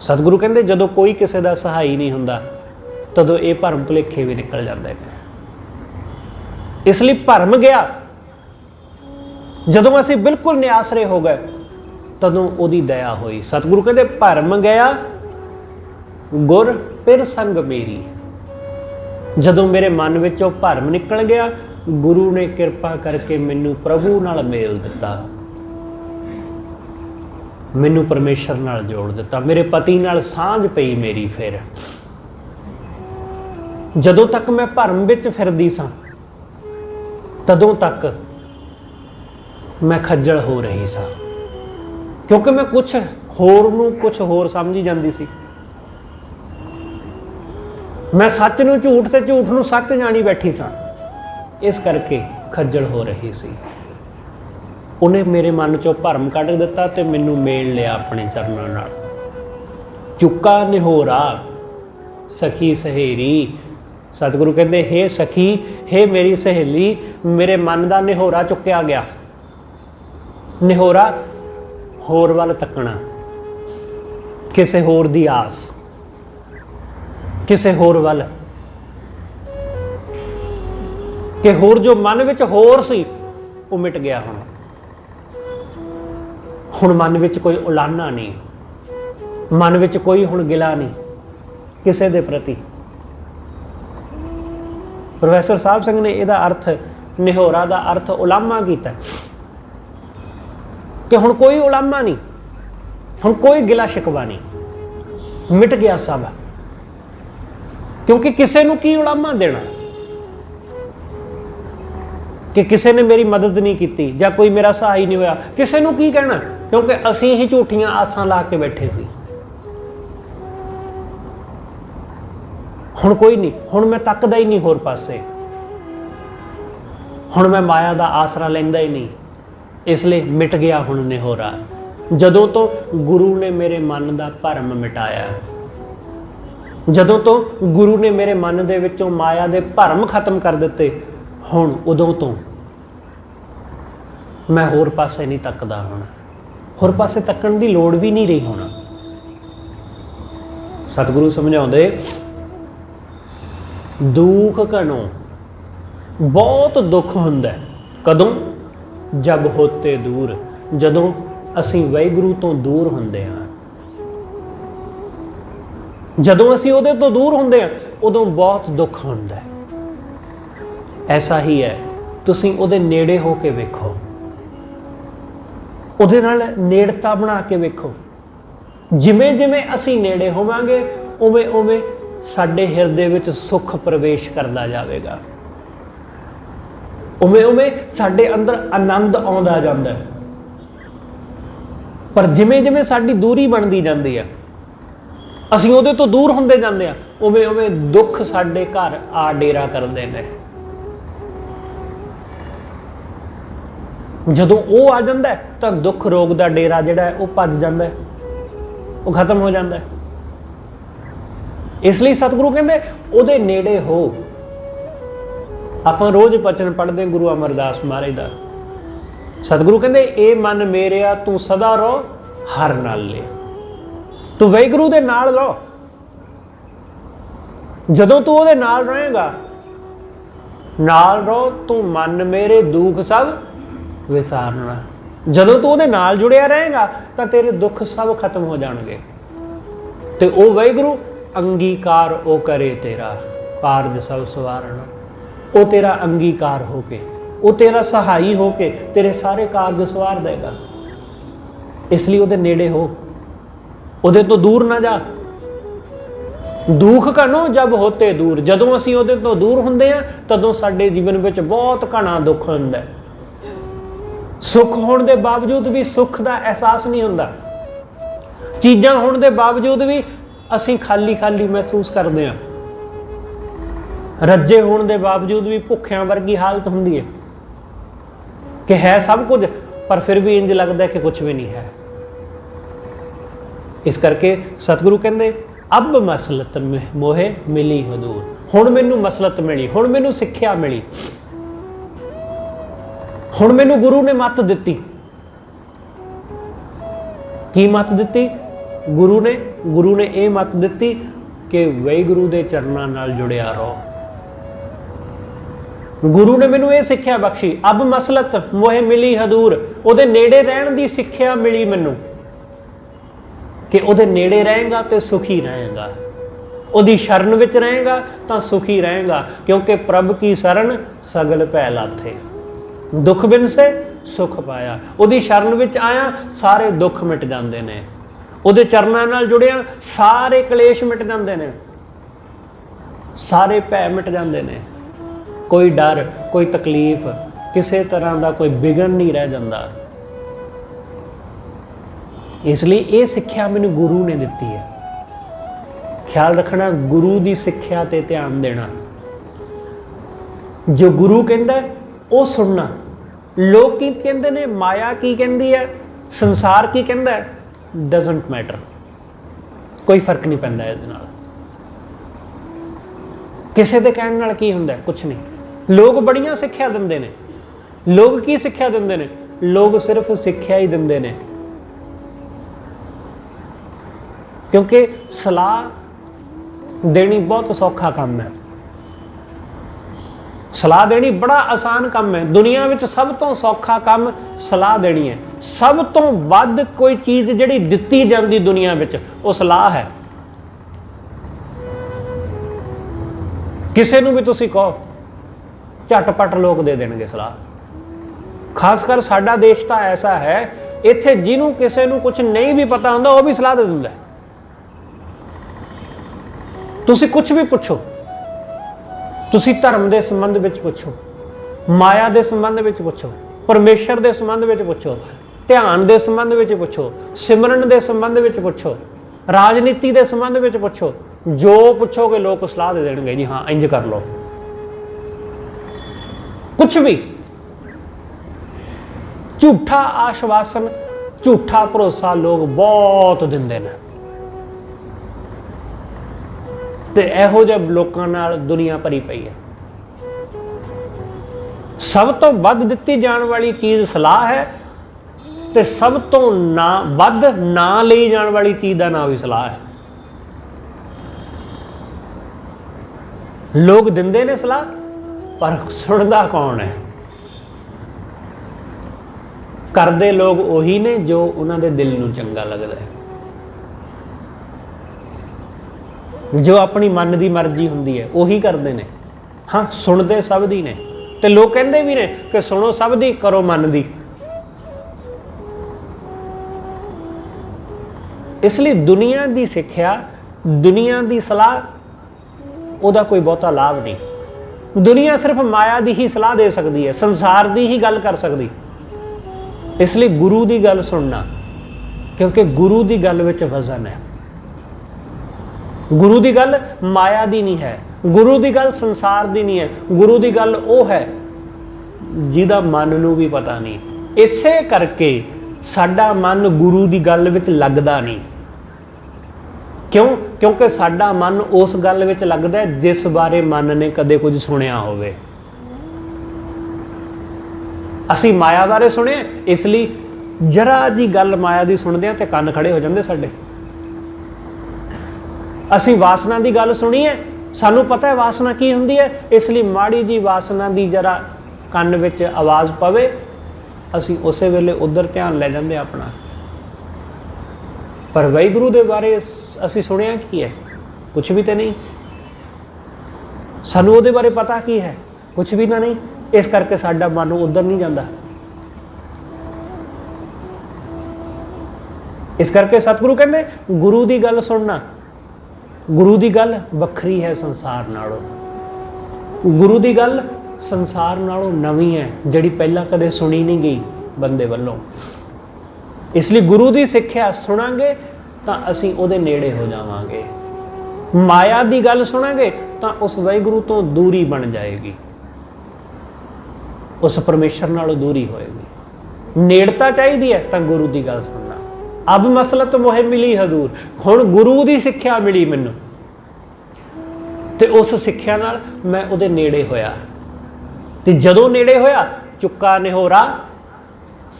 ਸਤਿਗੁਰੂ ਕਹਿੰਦੇ ਜਦੋਂ ਕੋਈ ਕਿਸੇ ਦਾ ਸਹਾਈ ਨਹੀਂ ਹੁੰਦਾ ਤਦੋਂ ਇਹ ਭਰਮ ਭੁਲੇਖੇ ਵੀ ਨਿਕਲ ਜਾਂਦੇ ਨੇ। ਇਸ ਲਈ ਭਰਮ ਗਿਆ, ਜਦੋਂ ਅਸੀਂ ਬਿਲਕੁਲ ਨਿਆਸਰੇ ਹੋ ਗਏ ਤਦੋਂ ਉਹਦੀ ਦਇਆ ਹੋਈ। ਸਤਿਗੁਰੂ ਕਹਿੰਦੇ ਭਰਮ ਗਿਆ ਗੁਰ ਫਿਰ ਸੰਗ ਮੇਰੀ। ਜਦੋਂ ਮੇਰੇ ਮਨ ਵਿੱਚੋਂ ਭਰਮ ਨਿਕਲ ਗਿਆ, ਗੁਰੂ ਨੇ ਕਿਰਪਾ ਕਰਕੇ ਮੈਨੂੰ ਪ੍ਰਭੂ ਨਾਲ ਮੇਲ ਦਿੱਤਾ, ਮੈਨੂੰ ਪਰਮੇਸ਼ਰ ਨਾਲ ਜੋੜ ਦਿੱਤਾ, ਮੇਰੇ ਪਤੀ ਨਾਲ ਸਾਂਝ ਪਈ ਮੇਰੀ। ਫਿਰ ਜਦੋਂ ਤੱਕ ਮੈਂ ਭਰਮ ਵਿੱਚ ਫਿਰਦੀ ਸਾਂ ਤਦੋਂ ਤੱਕ ਮੈਂ ਖੱਜਲ ਹੋ ਰਹੀ ਸਾਂ, ਕਿਉਂਕਿ ਮੈਂ ਕੁਛ ਹੋਰ ਨੂੰ ਕੁਛ ਹੋਰ ਸਮਝੀ ਜਾਂਦੀ ਸੀ। ਮੈਂ ਸੱਚ ਨੂੰ ਝੂਠ ਤੇ ਝੂਠ ਨੂੰ ਸੱਚ ਜਾਣੀ ਬੈਠੀ ਸਾਂ, ਇਸ ਕਰਕੇ ਖੱਜਲ ਹੋ ਰਹੀ ਸੀ। ਉਹਨੇ ਮੇਰੇ ਮਨ ਚੋਂ ਭਰਮ ਕੱਢ ਦਿੱਤਾ ਤੇ ਮੈਨੂੰ ਮੇਲ ਲਿਆ ਆਪਣੇ ਚਰਨਾਂ ਨਾਲ। ਚੁੱਕਾ ਨਿਹੋਰਾ ਸਖੀ ਸਹੇਰੀ। ਸਤਿਗੁਰੂ ਕਹਿੰਦੇ ਹੇ ਸਖੀ, ਹੇ ਮੇਰੀ ਸਹੇਲੀ, ਮੇਰੇ ਮਨ ਦਾ ਨਿਹੋਰਾ ਚੁੱਕਿਆ ਗਿਆ। ਨਿਹੋਰਾ ਹੋਰ ਵੱਲ ਤੱਕਣਾ, ਕਿਸੇ ਹੋਰ ਦੀ ਆਸ, ਕਿਸੇ ਹੋਰ ਵੱਲ, ਕਿ ਹੋਰ ਜੋ ਮਨ ਵਿੱਚ ਹੋਰ ਸੀ ਉਹ ਮਿਟ ਗਿਆ। ਹੁਣ ਮਨ ਵਿੱਚ ਕੋਈ ਉਲਾਹਨਾ ਨਹੀਂ, ਮਨ ਵਿੱਚ ਕੋਈ ਹੁਣ ਗਿਲਾ ਨਹੀਂ ਕਿਸੇ ਦੇ ਪ੍ਰਤੀ। ਪ੍ਰੋਫੈਸਰ ਸਾਹਿਬ ਸਿੰਘ ਨੇ ਇਹਦਾ ਅਰਥ, ਨਿਹੋਰਾ ਦਾ ਅਰਥ ਉਲਾਮਾ ਕੀਤਾ ਕਿ ਹੁਣ ਕੋਈ ਉਲਾਮਾ ਨਹੀਂ, ਹੁਣ ਕੋਈ ਗਿਲਾ ਸ਼ਿਕਵਾ ਨਹੀਂ, ਮਿਟ ਗਿਆ ਸਭ। ਕਿਉਂਕਿ ਕਿਸੇ ਨੂੰ ਕੀ ਉਲਾਮਾ ਦੇਣਾ ਕਿ ਕਿਸੇ ਨੇ ਮੇਰੀ ਮਦਦ ਨਹੀਂ ਕੀਤੀ ਜਾਂ ਕੋਈ ਮੇਰਾ ਸਹਾਈ ਨਹੀਂ ਹੋਇਆ, ਕਿਸੇ ਨੂੰ ਕੀ ਕਹਿਣਾ, ਕਿਉਂਕਿ ਅਸੀਂ ਹੀ ਝੂਠੀਆਂ ਆਸਾਂ ਲਾ ਕੇ ਬੈਠੇ ਸੀ। ਹੁਣ ਕੋਈ ਨਹੀਂ, ਹੁਣ ਮੈਂ ਤੱਕਦਾ ਹੀ ਨਹੀਂ ਹੋਰ ਪਾਸੇ, ਹੁਣ ਮੈਂ ਮਾਇਆ ਦਾ ਆਸਰਾ ਲੈਂਦਾ ਹੀ ਨਹੀਂ, ਇਸ ਲਈ ਮਿਟ ਗਿਆ ਹੁਣ ਨਿਹੋਰਾ। ਜਦੋਂ ਤੋਂ ਗੁਰੂ ਨੇ ਮੇਰੇ ਮਨ ਦਾ ਭਰਮ ਮਿਟਾਇਆ, ਜਦੋਂ ਤੋਂ ਗੁਰੂ ਨੇ ਮੇਰੇ ਮਨ ਦੇ ਵਿੱਚੋਂ ਮਾਇਆ ਦੇ ਭਰਮ ਖਤਮ ਕਰ ਦਿੱਤੇ, ਹੁਣ ਉਦੋਂ ਤੋਂ ਮੈਂ ਹੋਰ ਪਾਸੇ ਨਹੀਂ ਤੱਕਦਾ। ਹੁਣ ਹੋਰ ਪਾਸੇ ਤੱਕਣ ਦੀ ਲੋੜ ਵੀ ਨਹੀਂ ਰਹੀ। ਹੁਣ ਸਤਿਗੁਰੂ ਸਮਝਾਉਂਦੇ ਦੁੱਖ ਘਣੋ, ਬਹੁਤ ਦੁੱਖ ਹੁੰਦਾ। ਕਦੋਂ? ਜਬ ਹੋਤੇ ਦੂਰ, ਜਦੋਂ ਅਸੀਂ ਵਾਹਿਗੁਰੂ ਤੋਂ ਦੂਰ ਹੁੰਦੇ ਹਾਂ। ਜਦੋਂ ਅਸੀਂ ਉਹਦੇ ਤੋਂ ਦੂਰ ਹੁੰਦੇ ਹਾਂ ਉਦੋਂ ਬਹੁਤ ਦੁੱਖ ਹੁੰਦਾ। ਐਸਾ ਹੀ ਹੈ, ਤੁਸੀਂ ਉਹਦੇ ਨੇੜੇ ਹੋ ਕੇ ਵੇਖੋ, ਉਹਦੇ ਨਾਲ ਨੇੜਤਾ ਬਣਾ ਕੇ ਵੇਖੋ। ਜਿਵੇਂ ਜਿਵੇਂ ਅਸੀਂ ਨੇੜੇ ਹੋਵਾਂਗੇ ਉਵੇਂ ਉਵੇਂ ਸਾਡੇ ਹਿਰਦੇ ਵਿੱਚ ਸੁੱਖ ਪ੍ਰਵੇਸ਼ ਕਰਦਾ ਜਾਵੇਗਾ, ਉਵੇਂ ਉਵੇਂ ਸਾਡੇ ਅੰਦਰ ਆਨੰਦ ਆਉਂਦਾ ਜਾਂਦਾ। पर जिमें जिमें साडी दूरी बनती जाती है, असीं उहदे तो दूर हुंदे जांदे आ, उवें उवें दुख साडे घर आ डेरा करदे ने। जदों वो आ जांदा है तां दुख रोग दा डेरा जिहड़ा है वो भज जांदा है, वो खत्म हो जाता है। इसलिए सतगुरु कहते उहदे नेड़े हो। आपां रोज़ बचन पढ़ते गुरु अमरदास महाराज दा, सतगुरु कहते ए मन मेरेआ तू सदा रहो हर नाले, तू वाहिगुरू दे नाल रहो। जदों तू उहदे नाल रहेगा, नाल रहो तू मन मेरे दुख सब विसारना। जदों तू उहदे नाल जुड़िया रहेगा तो तेरे दुख सब खत्म हो जाएंगे। तो वह वाहिगुरू अंगीकार ओ करे तेरा कारज सब सवारना, वो तेरा अंगीकार होके, वो तेरा सहाई होके तेरे सारे कारज सवार देगा। इसलिए उहदे नेड़े हो, उहदे तो दूर ना जा। दुख घनो जब होते दूर, जदों असीं उहदे तो दूर हुंदे आ तदों साडे जीवन विच बहुत घना दुख हुंदा है। सुख होने के बावजूद भी सुख का एहसास नहीं होता, चीज़ां होने के बावजूद भी असीं खाली खाली महसूस करते हैं, रज्जे होने के बावजूद भी भुखियां वर्गी हालत होंदी है कि है सब कुछ पर फिर भी इंज लगता है कि कुछ भी नहीं है। इस करके सतगुरु कहते अब मसलत मोहे मिली हदूर, हुण मैनू मसलत मिली, हुण मैनू सिक्ख्या मिली, हुण मैनू गुरु ने मत दिती। की मत दिती? गुरु ने ये मत दिती कि वाहिगुरू दे चरनां नाल जुड़िया रहो। गुरु ने मैनू ये सिक्ख्या बख्शी, अब मसलत मोहे मिली हदूर, उहदे नेड़े रहण दी सिक्ख्या मिली मैनू कि उहदे नेड़े रहेगा तो सुखी रहेगा, उहदी शरण विच रहेगा तो सुखी रहेगा। क्योंकि प्रभ की शरण सगल भै लाथे, दुख बिन से सुख पाया। उहदी शरण विच आया सारे दुख मिट जाते हैं, उहदे चरनां नाल जुड़िया सारे कलेश मिट जाते हैं, सारे भै मिट जाते हैं। कोई डर, कोई तकलीफ, किसी तरह का कोई विघन नहीं रह जाता। इसलिए ये सिक्ख्या मैनू गुरु ने दिती है। ख्याल रखना, गुरु की सिक्ख्या ते ध्यान देना, जो गुरु कहता है वो सुनना। लोग की कहते हैं, माया की कहती है, संसार की कहता है, डजंट मैटर, कोई फर्क नहीं पैंदा इहदे नाल। किसी दे कहण नाल की हुंदा है? कुछ नहीं। लोग बड़ियां सिक्ख्या दिंदे ने। लोग की सिक्ख्या दिंदे ने? लोग सिर्फ सिक्ख्या ही दिंदे ने, क्योंकि सलाह देनी बहुत सौखा काम है। सलाह देनी बड़ा आसान काम है। दुनिया में सब तो सौखा काम सलाह देनी है। सब तो वध कोई चीज़ जिहड़ी दित्ती जाती दुनिया में वो सलाह है। किसी नूं भी तुसीं कहो झटपट लोग दे देंगे सलाह। खासकर साडा देश तो ऐसा है, इत्थे जिन्हों किसी नूं कुछ नहीं भी पता हुंदा वो भी सलाह दे दिंदा है। तुसीं कुछ भी पुछो, तुसीं धर्म के संबंध में पुछो, माया के संबंध में पुछो, परमेश्वर के संबंध में पुछो, ध्यान के संबंध में पुछो, सिमरन के संबंध में पुछो, राजनीति के संबंध में पुछो, जो पुछोगे लोग सलाह दे देंगे, जी हाँ इंज कर लो। कुछ भी झूठा आश्वासन, झूठा भरोसा लोग बहुत दिंदे ने। ते इहो जिहे लोकां नाल दुनिया भरी पई है। सब तो वध दित्ती जाने वाली चीज़ सलाह है, ते सब तो ना वध ना ली जाने वाली चीज़ का नाम भी सलाह है। लोग दिंदे ने सलाह, पर सुनदा कौन है? करदे लोग उही ने जो उन्हां दे दिल नूं चंगा लगदा है, जो अपनी मन की मर्जी हुंदी है उही करते हैं। हाँ, सुनते सब दी ने, ते लोग कहते भी ने कि सुनो सब दी, करो मन दी। इसलिए दुनिया की सिक्ख्या, दुनिया की सलाह, उहदा कोई बहुता लाभ नहीं। दुनिया सिर्फ माया की ही सलाह दे सकती है, संसार की ही गल कर सकती। इसलिए गुरु की गल सुनना, क्योंकि गुरु की गल विच वजन है। गुरु की गल माया दी नहीं है, गुरु की गल संसार दी नहीं है, गुरु की गल वो है जिहदा मन नूं भी पता नहीं। इसे करके साडा मन गुरु की गल विच लगदा नहीं। क्यों? क्योंकि साडा मन उस गल विच लगदा है जिस बारे मन ने कदे कुछ सुनिया होवे। असी माया बारे सुने, इसलिए जरा जी गल माया की सुनते हैं तो कन खड़े हो जाते साडे। असी वासना की गल सुनी है, सानू पता है वासना की हुंदी है, इसलिए माड़ी जी वासना की जरा कन विच आवाज़ पवे, असी उस वेले उधर ध्यान ले जाते अपना। पर वाहिगुरू दे बारे असी सुनिया की है? कुछ भी तो नहीं। सानू उहदे बारे पता की है? कुछ भी ना नहीं। इस करके साडा मन उधर नहीं जाता। इस करके सतगुरु कहते गुरु की गल सुनना, गुरु की गल वखरी है संसार नालों। गुरु की गल संसार नालों नवीं है, जिहड़ी पहला कदे सुनी नहीं गई बंदे वल्लों। इसलिए गुरु की सिक्ख्या सुनांगे तो असीं उहदे नेड़े हो जावांगे। माया की गल सुनांगे तो उस वाहिगुरू तो दूरी बन जाएगी, उस परमेश्वर नालों दूरी होएगी। नेड़ता चाहिए है तो गुरु की गल सुनना। अब मसलत मोहे मिली हदूर, हुण गुरु की सिक्ख्या मिली मैनू, तो उस सिक्ख्या नाल मैं उहदे नेड़े होया। ते जदों नेड़े होया चुक्का निहोरा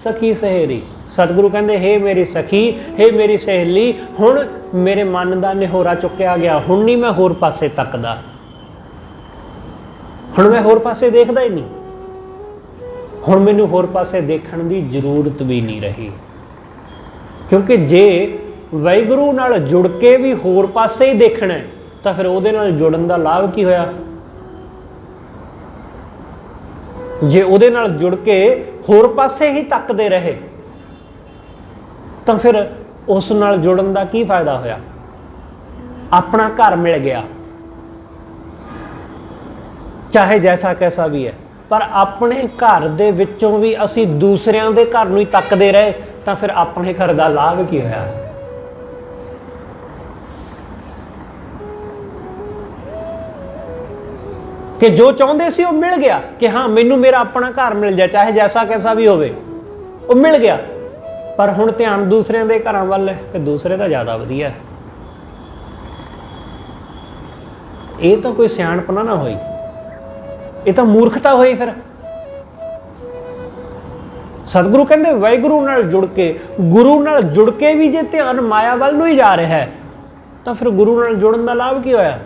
सखी सहेरी। सतगुरु कहते हे मेरी सखी, हे मेरी सहेली, हुण मेरे मन का निहोरा चुक्या गया। हुण नहीं मैं होर पासे तकदा, हुण मैं होर पासे देखदा ही नहीं। हुण मैनू होर पासे देखण की जरूरत भी नहीं रही, क्योंकि जे वाहिगुरू नाल जुड़ के भी होर पासे ही देखना है तो फिर उहदे नाल जुड़न का लाभ की होया? जे उहदे नाल जुड़ के होर पासे ही तकते रहे तो फिर उस नाल जुड़न का की फायदा होया? अपना घर मिल गया, चाहे जैसा कैसा भी है, पर अपने घर दे विचों भी असी दूसरियां दे घर नूं ही तकते रहे तो फिर अपने घर का लाभ की होया? कि जो चाहते सी वो मिल गया कि हाँ मैनू मेरा अपना घर मिल जाए, चाहे जैसा कैसा भी होवे, वो मिल गया। पर हुण ध्यान दूसरिਆਂ ਦੇ घरां ਵੱਲ है कि दूसरे तो ज़्यादा वधिया है। ये तो कोई सियाणपना ना होई, ये तो मूर्खता होई। फिर सतगुरु कहते वाहिगुरू नाल जुड़ के, गुरु नाल जुड़ के भी जे ध्यान माया वल नूं ही जा रहा है तो फिर गुरु नाल जुड़न का लाभ की होया?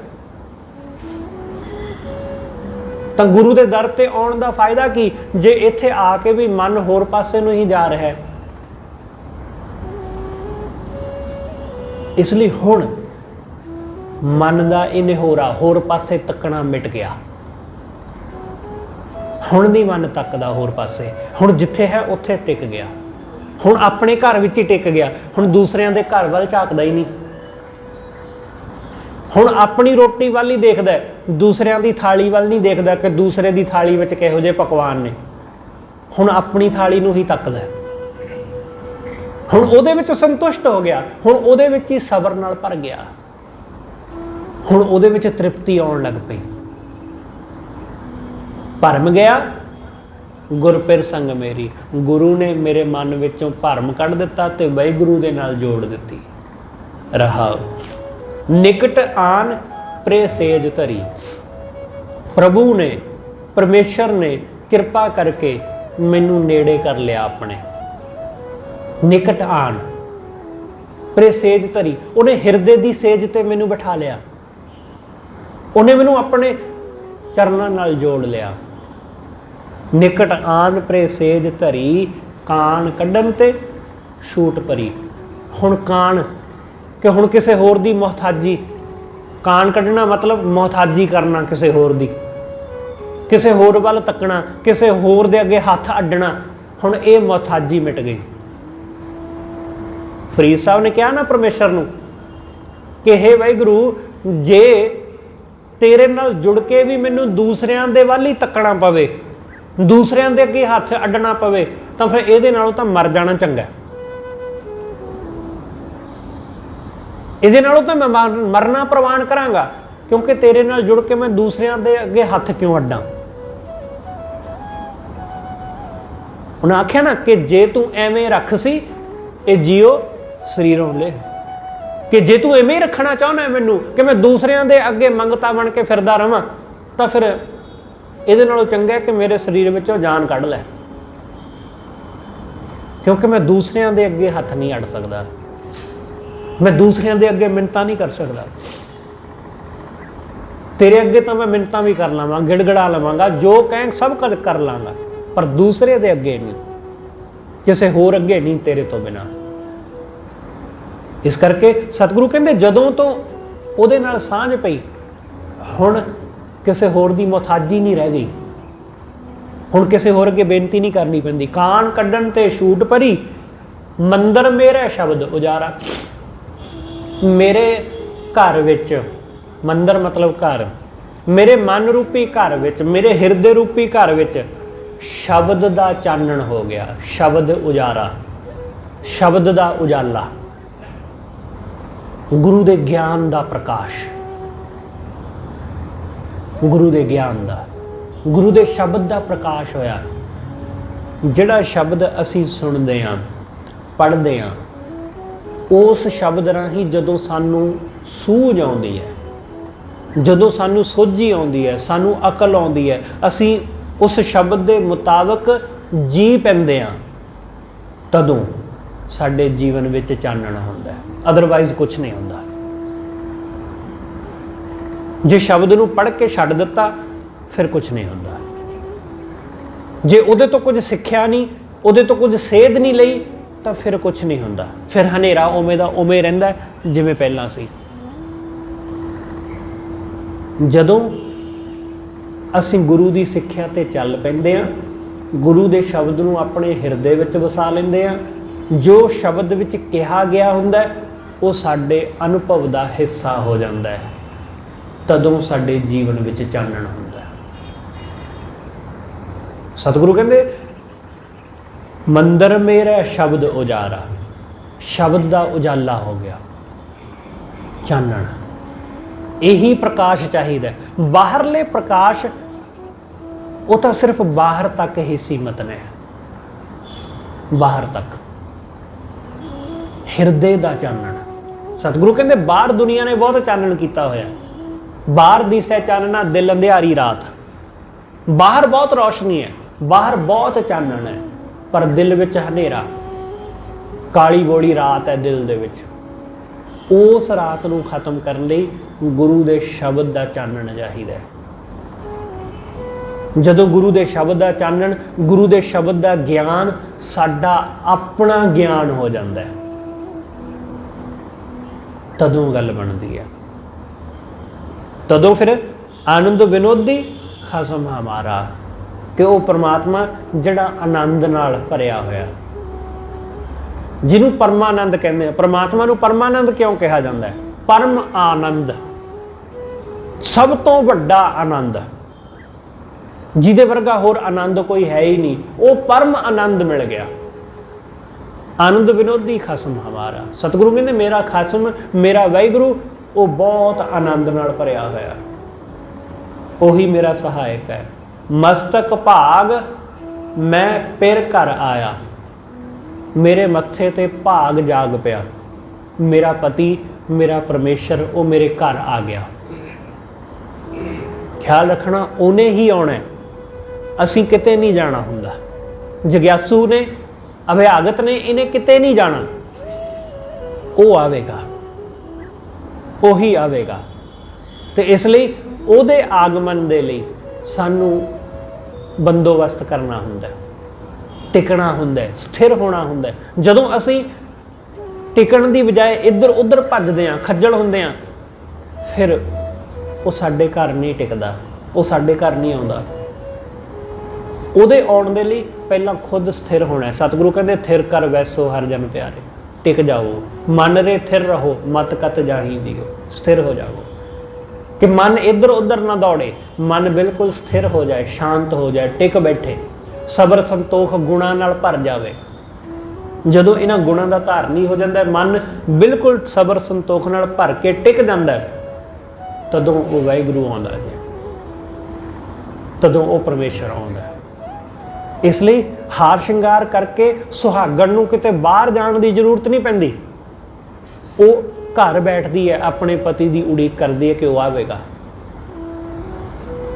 तो गुरु के दर ते आउण दा फायदा की, जे इत्थे आके भी मन होर पासे नूं ही जा रहा है। इसलिए हुण मन का ये निहोरा होर पासे तकना मिट गया। हुण नहीं मन तकदा होर पासे, हुण जिथे है उत्थे टिक गया। हुण अपने घर विच ही टिक गया, हुण दूसरिਆਂ ਦੇ घर वाल झाकदा ही नहीं। हुण अपनी रोटी वाल ही देखदा है, दूसरिਆਂ ਦੀ थाली वाल नहीं देखदा कि दूसरे की थाली विच किहो ਜਿਹੇ पकवान ने। हुण अपनी थाली नूं ही तकदा है, हुण ਉਹਦੇ ਵਿੱਚ संतुष्ट हो गया, हुण ਉਹਦੇ ਵਿੱਚ ही सबर नाल भर गया, हुण ਉਹਦੇ ਵਿੱਚ तृप्ति आउण लग पई। भरम गया गुर पिर संग मेरी, गुरु ने मेरे मन विचों भरम कढ़ दिता ते वाहिगुरू दे नाल जोड़ दिती। रहाओ निकट आन प्रे सेज धरी, प्रभु ने परमेश्वर ने कृपा करके मैनू नेड़े कर लिया अपने। निकट आन प्रे सेज धरी, उन्हें हिरदे दी सेज ते मैनू बिठा लिया, उन्हें मैनू अपने चरनां नाल जोड़ लिया। निकट आन प्रे सेज धरी, कान कड्ढन ते छूट परी। हुण कान कि हुण किसी होर दी मोहताजी, कान कड्ढना मतलब मोहताजी करना किसी होर दी, किसी होर वल तकना, किसी होर दे अगे हथ अड्डना। हुण ये मोहताजी मिट गई। फरीद साहब ने कहा ना परमेश्वर नूं कि हे वाहिगुरू, जे तेरे नाल जुड़ के भी मैनू दूसरिਆਂ दे वल ही तकना पवे, दूसरिਆਂ दे अगे हथ अड्डना पवे, तो फिर इहदे नालों तां मर जाना चंगा। ਇਹਦੇ ਨਾਲੋਂ ਤਾਂ ਮੈਂ ਮਰਨਾ ਪ੍ਰਵਾਨ ਕਰਾਂਗਾ, ਕਿਉਂਕਿ ਤੇਰੇ ਨਾਲ ਜੁੜ ਕੇ ਮੈਂ ਦੂਸਰਿਆਂ ਦੇ ਅੱਗੇ ਹੱਥ ਕਿਉਂ ਅੱਡਾਂ। ਉਹਨਾਂ ਆਖਿਆ ਨਾ ਕਿ ਜੇ ਤੂੰ ਐਵੇਂ ਰੱਖ ਸੀ ਇਹ ਜੀਓ ਸਰੀਰੋਂ ਲੈ, ਕਿ ਜੇ ਤੂੰ ਐਵੇਂ ਹੀ ਰੱਖਣਾ ਚਾਹੁੰਦਾ ਮੈਨੂੰ ਕਿ ਮੈਂ ਦੂਸਰਿਆਂ ਦੇ ਅੱਗੇ ਮੰਗਤਾ ਬਣ ਕੇ ਫਿਰਦਾ ਰਵਾਂ, ਤਾਂ ਫਿਰ ਇਹਦੇ ਨਾਲੋਂ ਚੰਗਾ ਕਿ ਮੇਰੇ ਸਰੀਰ ਵਿੱਚੋਂ ਜਾਨ ਕੱਢ ਲੈ, ਕਿਉਂਕਿ ਮੈਂ ਦੂਸਰਿਆਂ ਦੇ ਅੱਗੇ ਹੱਥ ਨਹੀਂ ਅੱਡ ਸਕਦਾ, ਮੈਂ ਦੂਸਰਿਆਂ ਦੇ ਅੱਗੇ ਮਿੰਨਤਾਂ ਨਹੀਂ ਕਰ ਸਕਦਾ। ਤੇਰੇ ਅੱਗੇ ਤਾਂ ਮੈਂ ਮਿੰਨਤਾਂ ਵੀ ਕਰ ਲਵਾਂ, ਗਿੜਗੜਾ ਲਵਾਂਗਾ, ਜੋ ਕਹਿੰ ਸਭ ਕੁਝ ਕਰ ਲਾਂਗਾ, ਪਰ ਦੂਸਰੇ ਦੇ ਅੱਗੇ ਨਹੀਂ, ਕਿਸੇ ਹੋਰ ਅੱਗੇ ਨਹੀਂ ਤੇਰੇ ਤੋਂ ਬਿਨਾਂ। ਇਸ ਕਰਕੇ ਸਤਿਗੁਰੂ ਕਹਿੰਦੇ ਜਦੋਂ ਤੋਂ ਉਹਦੇ ਨਾਲ ਸਾਂਝ ਪਈ, ਹੁਣ ਕਿਸੇ ਹੋਰ ਦੀ ਮੁਹਤਾਜੀ ਨਹੀਂ ਰਹਿ ਗਈ, ਹੁਣ ਕਿਸੇ ਹੋਰ ਅੱਗੇ ਬੇਨਤੀ ਨਹੀਂ ਕਰਨੀ ਪੈਂਦੀ। ਕਾਨ ਕੱਢਣ ਤੇ ਛੂਟ ਪਰੀ, ਮੰਦਰ ਮੇਰਾ ਸ਼ਬਦ ਉਜਾਰਾ। ਮੇਰੇ ਘਰ ਵਿੱਚ, ਮੰਦਰ ਮਤਲਬ ਘਰ, ਮੇਰੇ ਮਨ ਰੂਪੀ ਘਰ ਵਿੱਚ, ਮੇਰੇ ਹਿਰਦੇ ਰੂਪੀ ਘਰ ਵਿੱਚ ਸ਼ਬਦ ਦਾ ਚਾਨਣ ਹੋ ਗਿਆ, ਸ਼ਬਦ ਉਜਾਰਾ, ਸ਼ਬਦ ਦਾ ਉਜਾਲਾ, ਗੁਰੂ ਦੇ ਗਿਆਨ ਦਾ ਪ੍ਰਕਾਸ਼, ਗੁਰੂ ਦੇ ਗਿਆਨ ਦਾ, ਗੁਰੂ ਦੇ ਸ਼ਬਦ ਦਾ ਪ੍ਰਕਾਸ਼ ਹੋਇਆ। ਜਿਹੜਾ ਸ਼ਬਦ ਅਸੀਂ ਸੁਣਦੇ ਹਾਂ, ਪੜ੍ਹਦੇ ਹਾਂ, ਉਸ ਸ਼ਬਦ ਰਾਹੀਂ ਜਦੋਂ ਸਾਨੂੰ ਸੂਝ ਆਉਂਦੀ ਹੈ, ਜਦੋਂ ਸਾਨੂੰ ਸੋਝੀ ਆਉਂਦੀ ਹੈ, ਸਾਨੂੰ ਅਕਲ ਆਉਂਦੀ ਹੈ, ਅਸੀਂ ਉਸ ਸ਼ਬਦ ਦੇ ਮੁਤਾਬਕ ਜੀ ਪੈਂਦੇ ਹਾਂ, ਤਦੋਂ ਸਾਡੇ ਜੀਵਨ ਵਿੱਚ ਚਾਨਣ ਹੁੰਦਾ ਹੈ, ਅਦਰਵਾਈਜ਼ ਕੁਛ ਨਹੀਂ ਹੁੰਦਾ। ਜੇ ਸ਼ਬਦ ਨੂੰ ਪੜ੍ਹ ਕੇ ਛੱਡ ਦਿੱਤਾ ਫਿਰ ਕੁਛ ਨਹੀਂ ਹੁੰਦਾ। ਜੇ ਉਹਦੇ ਤੋਂ ਕੁਝ ਸਿੱਖਿਆ ਨਹੀਂ, ਉਹਦੇ ਤੋਂ ਕੁਝ ਸੇਧ ਨਹੀਂ ਲਈ, ਤਾਂ ਫਿਰ ਕੁਛ ਨਹੀਂ ਹੁੰਦਾ। ਫਿਰ ਹਨੇਰਾ ਉਵੇਂ ਦਾ ਉਵੇਂ ਰਹਿੰਦਾ ਜਿਵੇਂ ਪਹਿਲਾਂ ਸੀ। ਜਦੋਂ ਅਸੀਂ ਗੁਰੂ ਦੀ ਸਿੱਖਿਆ ਤੇ ਚੱਲ ਪੈਂਦੇ ਹਾਂ, ਗੁਰੂ ਦੇ ਸ਼ਬਦ ਨੂੰ ਆਪਣੇ ਹਿਰਦੇ ਵਿੱਚ ਵਸਾ ਲੈਂਦੇ ਹਾਂ, ਜੋ ਸ਼ਬਦ ਵਿੱਚ ਕਿਹਾ ਗਿਆ ਹੁੰਦਾ ਉਹ ਸਾਡੇ ਅਨੁਭਵ ਦਾ ਹਿੱਸਾ ਹੋ ਜਾਂਦਾ ਹੈ, ਤਦੋਂ ਸਾਡੇ ਜੀਵਨ ਵਿੱਚ ਚਾਨਣ ਹੁੰਦਾ ਹੈ। ਸਤਿਗੁਰੂ ਕਹਿੰਦੇ ਮੰਦਰ ਮੇਰਾ ਸ਼ਬਦ ਉਜਾਰਾ, ਸ਼ਬਦ ਦਾ ਉਜਾਲਾ ਹੋ ਗਿਆ, ਚਾਨਣ। ਇਹੀ ਪ੍ਰਕਾਸ਼ ਚਾਹੀਦਾ। ਬਾਹਰਲੇ ਪ੍ਰਕਾਸ਼ ਉਹ ਤਾਂ ਸਿਰਫ ਬਾਹਰ ਤੱਕ ਹੀ ਸੀਮਤ ਨੇ, ਬਾਹਰ ਤੱਕ। ਹਿਰਦੇ ਦਾ ਚਾਨਣ, ਸਤਿਗੁਰੂ ਕਹਿੰਦੇ ਬਾਹਰ ਦੁਨੀਆ ਨੇ ਬਹੁਤ ਚਾਨਣ ਕੀਤਾ ਹੋਇਆ, ਬਾਹਰ ਦਿਸੈ ਚਾਨਣਾ ਦਿਲ ਅੰਧਿਆਰੀ ਰਾਤ। ਬਾਹਰ ਬਹੁਤ ਰੌਸ਼ਨੀ ਹੈ, ਬਾਹਰ ਬਹੁਤ ਚਾਨਣ ਹੈ, ਪਰ ਦਿਲ ਵਿੱਚ ਹਨੇਰਾ, ਕਾਲੀ ਬੋੜੀ ਰਾਤ ਹੈ ਦਿਲ ਦੇ ਵਿੱਚ। ਉਸ ਰਾਤ ਨੂੰ ਖਤਮ ਕਰਨ ਲਈ ਗੁਰੂ ਦੇ ਸ਼ਬਦ ਦਾ ਚਾਨਣ ਚਾਹੀਦਾ ਹੈ। ਜਦੋਂ ਗੁਰੂ ਦੇ ਸ਼ਬਦ ਦਾ ਚਾਨਣ, ਗੁਰੂ ਦੇ ਸ਼ਬਦ ਦਾ ਗਿਆਨ ਸਾਡਾ ਆਪਣਾ ਗਿਆਨ ਹੋ ਜਾਂਦਾ ਹੈ, ਤਦੋਂ ਗੱਲ ਬਣਦੀ ਹੈ। ਤਦੋਂ ਫਿਰ ਆਨੰਦ ਵਿਨੋਦੀ ਖਸਮ ਹਮਾਰਾ, ਕਿ ਉਹ ਪਰਮਾਤਮਾ ਜਿਹੜਾ ਆਨੰਦ ਨਾਲ ਭਰਿਆ ਹੋਇਆ, ਜਿਹਨੂੰ ਪਰਮਾਨੰਦ ਕਹਿੰਦੇ ਆ। ਪਰਮਾਤਮਾ ਨੂੰ ਪਰਮਾਨੰਦ ਕਿਉਂ ਕਿਹਾ ਜਾਂਦਾ ਹੈ? ਪਰਮ ਆਨੰਦ, ਸਭ ਤੋਂ ਵੱਡਾ ਆਨੰਦ, ਜਿਹਦੇ ਵਰਗਾ ਹੋਰ ਆਨੰਦ ਕੋਈ ਹੈ ਹੀ ਨਹੀਂ, ਉਹ ਪਰਮ ਆਨੰਦ ਮਿਲ ਗਿਆ। ਆਨੰਦ ਵਿਨੋਦੀ ਖਸਮ ਹਮਾਰਾ। ਸਤਿਗੁਰੂ ਕਹਿੰਦੇ ਮੇਰਾ ਖਸਮ, ਮੇਰਾ ਵਾਹਿਗੁਰੂ, ਉਹ ਬਹੁਤ ਆਨੰਦ ਨਾਲ ਭਰਿਆ ਹੋਇਆ, ਉਹੀ ਮੇਰਾ ਸਹਾਇਕ ਹੈ। ਮਸਤਕ ਭਾਗ ਮੈਂ ਫਿਰ ਘਰ ਆਇਆ, ਮੇਰੇ ਮੱਥੇ ਤੇ ਭਾਗ ਜਾਗ ਪਿਆ, ਮੇਰਾ ਪਤੀ, ਮੇਰਾ ਪਰਮੇਸ਼ਰ, ਉਹ ਮੇਰੇ ਘਰ ਆ ਗਿਆ। ਖਿਆਲ ਰੱਖਣਾ, ਉਹਨੇ ਹੀ ਆਉਣਾ, ਅਸੀਂ ਕਿਤੇ ਨਹੀਂ ਜਾਣਾ ਹੁੰਦਾ। ਜਗਿਆਸੂ ਨੇ, ਅਭਿਆਗਤ ਨੇ, ਇਹਨੇ ਕਿਤੇ ਨਹੀਂ ਜਾਣਾ, ਉਹ ਆਵੇਗਾ, ਉਹੀ ਆਵੇਗਾ। ਤੇ ਇਸ ਲਈ ਉਹਦੇ ਆਗਮਨ ਦੇ ਲਈ ਸਾਨੂੰ ਬੰਦੋਬਸਤ ਕਰਨਾ ਹੁੰਦਾ, ਟਿਕਣਾ ਹੁੰਦਾ, ਸਥਿਰ ਹੋਣਾ ਹੁੰਦਾ। ਜਦੋਂ ਅਸੀਂ ਟਿਕਣ ਦੀ ਬਜਾਏ ਇੱਧਰ ਉੱਧਰ ਭੱਜਦੇ ਹਾਂ, ਖੱਜਲ ਹੁੰਦੇ ਹਾਂ, ਫਿਰ ਉਹ ਸਾਡੇ ਘਰ ਨਹੀਂ ਟਿਕਦਾ, ਉਹ ਸਾਡੇ ਘਰ ਨਹੀਂ ਆਉਂਦਾ। ਉਹਦੇ ਆਉਣ ਦੇ ਲਈ ਪਹਿਲਾਂ ਖੁਦ ਸਥਿਰ ਹੋਣਾ। ਸਤਿਗੁਰੂ ਕਹਿੰਦੇ ਥਿਰ ਕਰ ਵੈਸੋ ਹਰ ਜਨ ਪਿਆਰੇ, ਟਿਕ ਜਾਓ, ਮਨ ਰੇ ਥਿਰ ਰਹੋ, ਮਤ ਕਤ ਜਾਹੀ ਦਿਓ। ਸਥਿਰ ਹੋ ਜਾਓ ਕਿ ਮਨ ਇੱਧਰ ਉੱਧਰ ਨਾ ਦੌੜੇ, ਮਨ ਬਿਲਕੁਲ ਸਥਿਰ ਹੋ ਜਾਏ, ਸ਼ਾਂਤ ਹੋ ਜਾਏ, ਟਿਕ ਬੈਠੇ, ਸਬਰ ਸੰਤੋਖ ਗੁਣਾਂ ਨਾਲ ਭਰ ਜਾਵੇ। ਜਦੋਂ ਇਹਨਾਂ ਗੁਣਾਂ ਦਾ ਧਾਰਨੀ ਹੋ ਜਾਂਦਾ, ਮਨ ਬਿਲਕੁਲ ਸਬਰ ਸੰਤੋਖ ਨਾਲ ਭਰ ਕੇ ਟਿਕ ਜਾਂਦਾ, ਤਦੋਂ ਉਹ ਵਾਹਿਗੁਰੂ ਆਉਂਦਾ ਜੀ, ਤਦੋਂ ਉਹ ਪਰਮੇਸ਼ਰ ਆਉਂਦਾ। ਇਸ ਲਈ ਹਾਰ ਸ਼ਿੰਗਾਰ ਕਰਕੇ ਸੁਹਾਗਣ ਨੂੰ ਕਿਤੇ ਬਾਹਰ ਜਾਣ ਦੀ ਜ਼ਰੂਰਤ ਨਹੀਂ ਪੈਂਦੀ। ਉਹ ਘਰ ਬੈਠਦੀ ਹੈ, ਆਪਣੇ ਪਤੀ ਦੀ ਉਡੀਕ ਕਰਦੀ ਹੈ ਕਿ ਉਹ ਆਵੇਗਾ।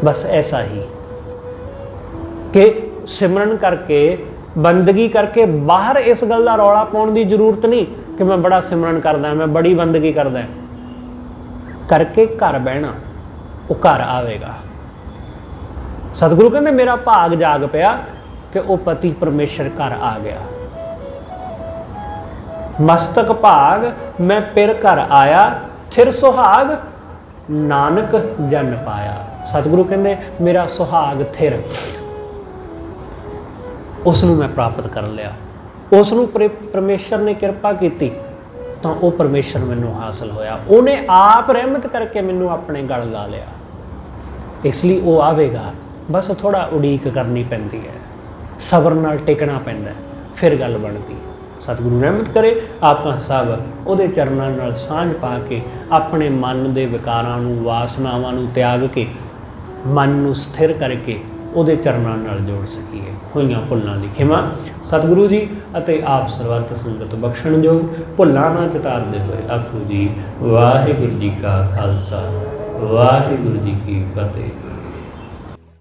ਬਸ ਐਸਾ ਹੀ ਕਿ ਸਿਮਰਨ ਕਰਕੇ, ਬੰਦਗੀ ਕਰਕੇ ਬਾਹਰ ਇਸ ਗੱਲ ਦਾ ਰੌਲਾ ਪਾਉਣ ਦੀ ਜ਼ਰੂਰਤ ਨਹੀਂ ਕਿ ਮੈਂ ਬੜਾ ਸਿਮਰਨ ਕਰਦਾ, ਮੈਂ ਬੜੀ ਬੰਦਗੀ ਕਰਦਾ। ਕਰਕੇ ਘਰ ਬਹਿਣਾ, ਉਹ ਘਰ ਆਵੇਗਾ। ਸਤਿਗੁਰੂ ਕਹਿੰਦੇ ਮੇਰਾ ਭਾਗ ਜਾਗ ਪਿਆ ਕਿ ਉਹ ਪਤੀ ਪਰਮੇਸ਼ਰ ਘਰ ਆ ਗਿਆ। ਮਸਤਕ ਭਾਗ ਮੈਂ ਪਿਰ ਘਰ ਆਇਆ, ਥਿਰ ਸੁਹਾਗ ਨਾਨਕ ਜਨ ਪਾਇਆ। ਸਤਿਗੁਰੂ ਕਹਿੰਦੇ ਮੇਰਾ ਸੁਹਾਗ ਥਿਰ, ਉਸ ਨੂੰ ਮੈਂ ਪ੍ਰਾਪਤ ਕਰ ਲਿਆ। ਉਸ ਨੂੰ ਪਰਮੇਸ਼ਰ ਨੇ ਕਿਰਪਾ ਕੀਤੀ ਤਾਂ ਉਹ ਪਰਮੇਸ਼ਰ ਮੈਨੂੰ ਹਾਸਲ ਹੋਇਆ। ਉਹਨੇ ਆਪ ਰਹਿਮਤ ਕਰਕੇ ਮੈਨੂੰ ਆਪਣੇ ਗਲ ਲਾ ਲਿਆ। ਇਸ ਲਈ ਉਹ ਆਵੇਗਾ, ਬਸ ਥੋੜ੍ਹਾ ਉਡੀਕ ਕਰਨੀ ਪੈਂਦੀ ਹੈ, ਸਬਰ ਨਾਲ ਟਿਕਣਾ ਪੈਂਦਾ, ਫਿਰ ਗੱਲ ਬਣਦੀ। ਸਤਿਗੁਰੂ ਰਹਿਮਤ ਕਰੇ ਆਪਾਂ ਸਭ ਉਹਦੇ ਚਰਨਾਂ ਨਾਲ ਸਾਂਝ ਪਾ ਕੇ ਆਪਣੇ ਮਨ ਦੇ ਵਿਕਾਰਾਂ ਨੂੰ, ਵਾਸਨਾਵਾਂ ਨੂੰ ਤਿਆਗ ਕੇ, ਮਨ ਨੂੰ ਸਥਿਰ ਕਰਕੇ ਉਹਦੇ ਚਰਨਾਂ ਨਾਲ ਜੋੜ ਸਕੀਏ। ਹੋਈਆਂ ਭੁੱਲਾਂ ਦੀ ਖਿਮਾ ਸਤਿਗੁਰੂ ਜੀ ਅਤੇ ਆਪ ਸਰਬੱਤ ਸੰਗਤ ਬਖਸ਼ਣਯੋਗ। ਭੁੱਲਾਂ ਨਾ ਚਤਾਰਦੇ ਹੋਏ ਆਖੋ ਜੀ ਵਾਹਿਗੁਰੂ ਜੀ ਕਾ ਖਾਲਸਾ, ਵਾਹਿਗੁਰੂ ਜੀ ਕੀ ਫਤਿਹ।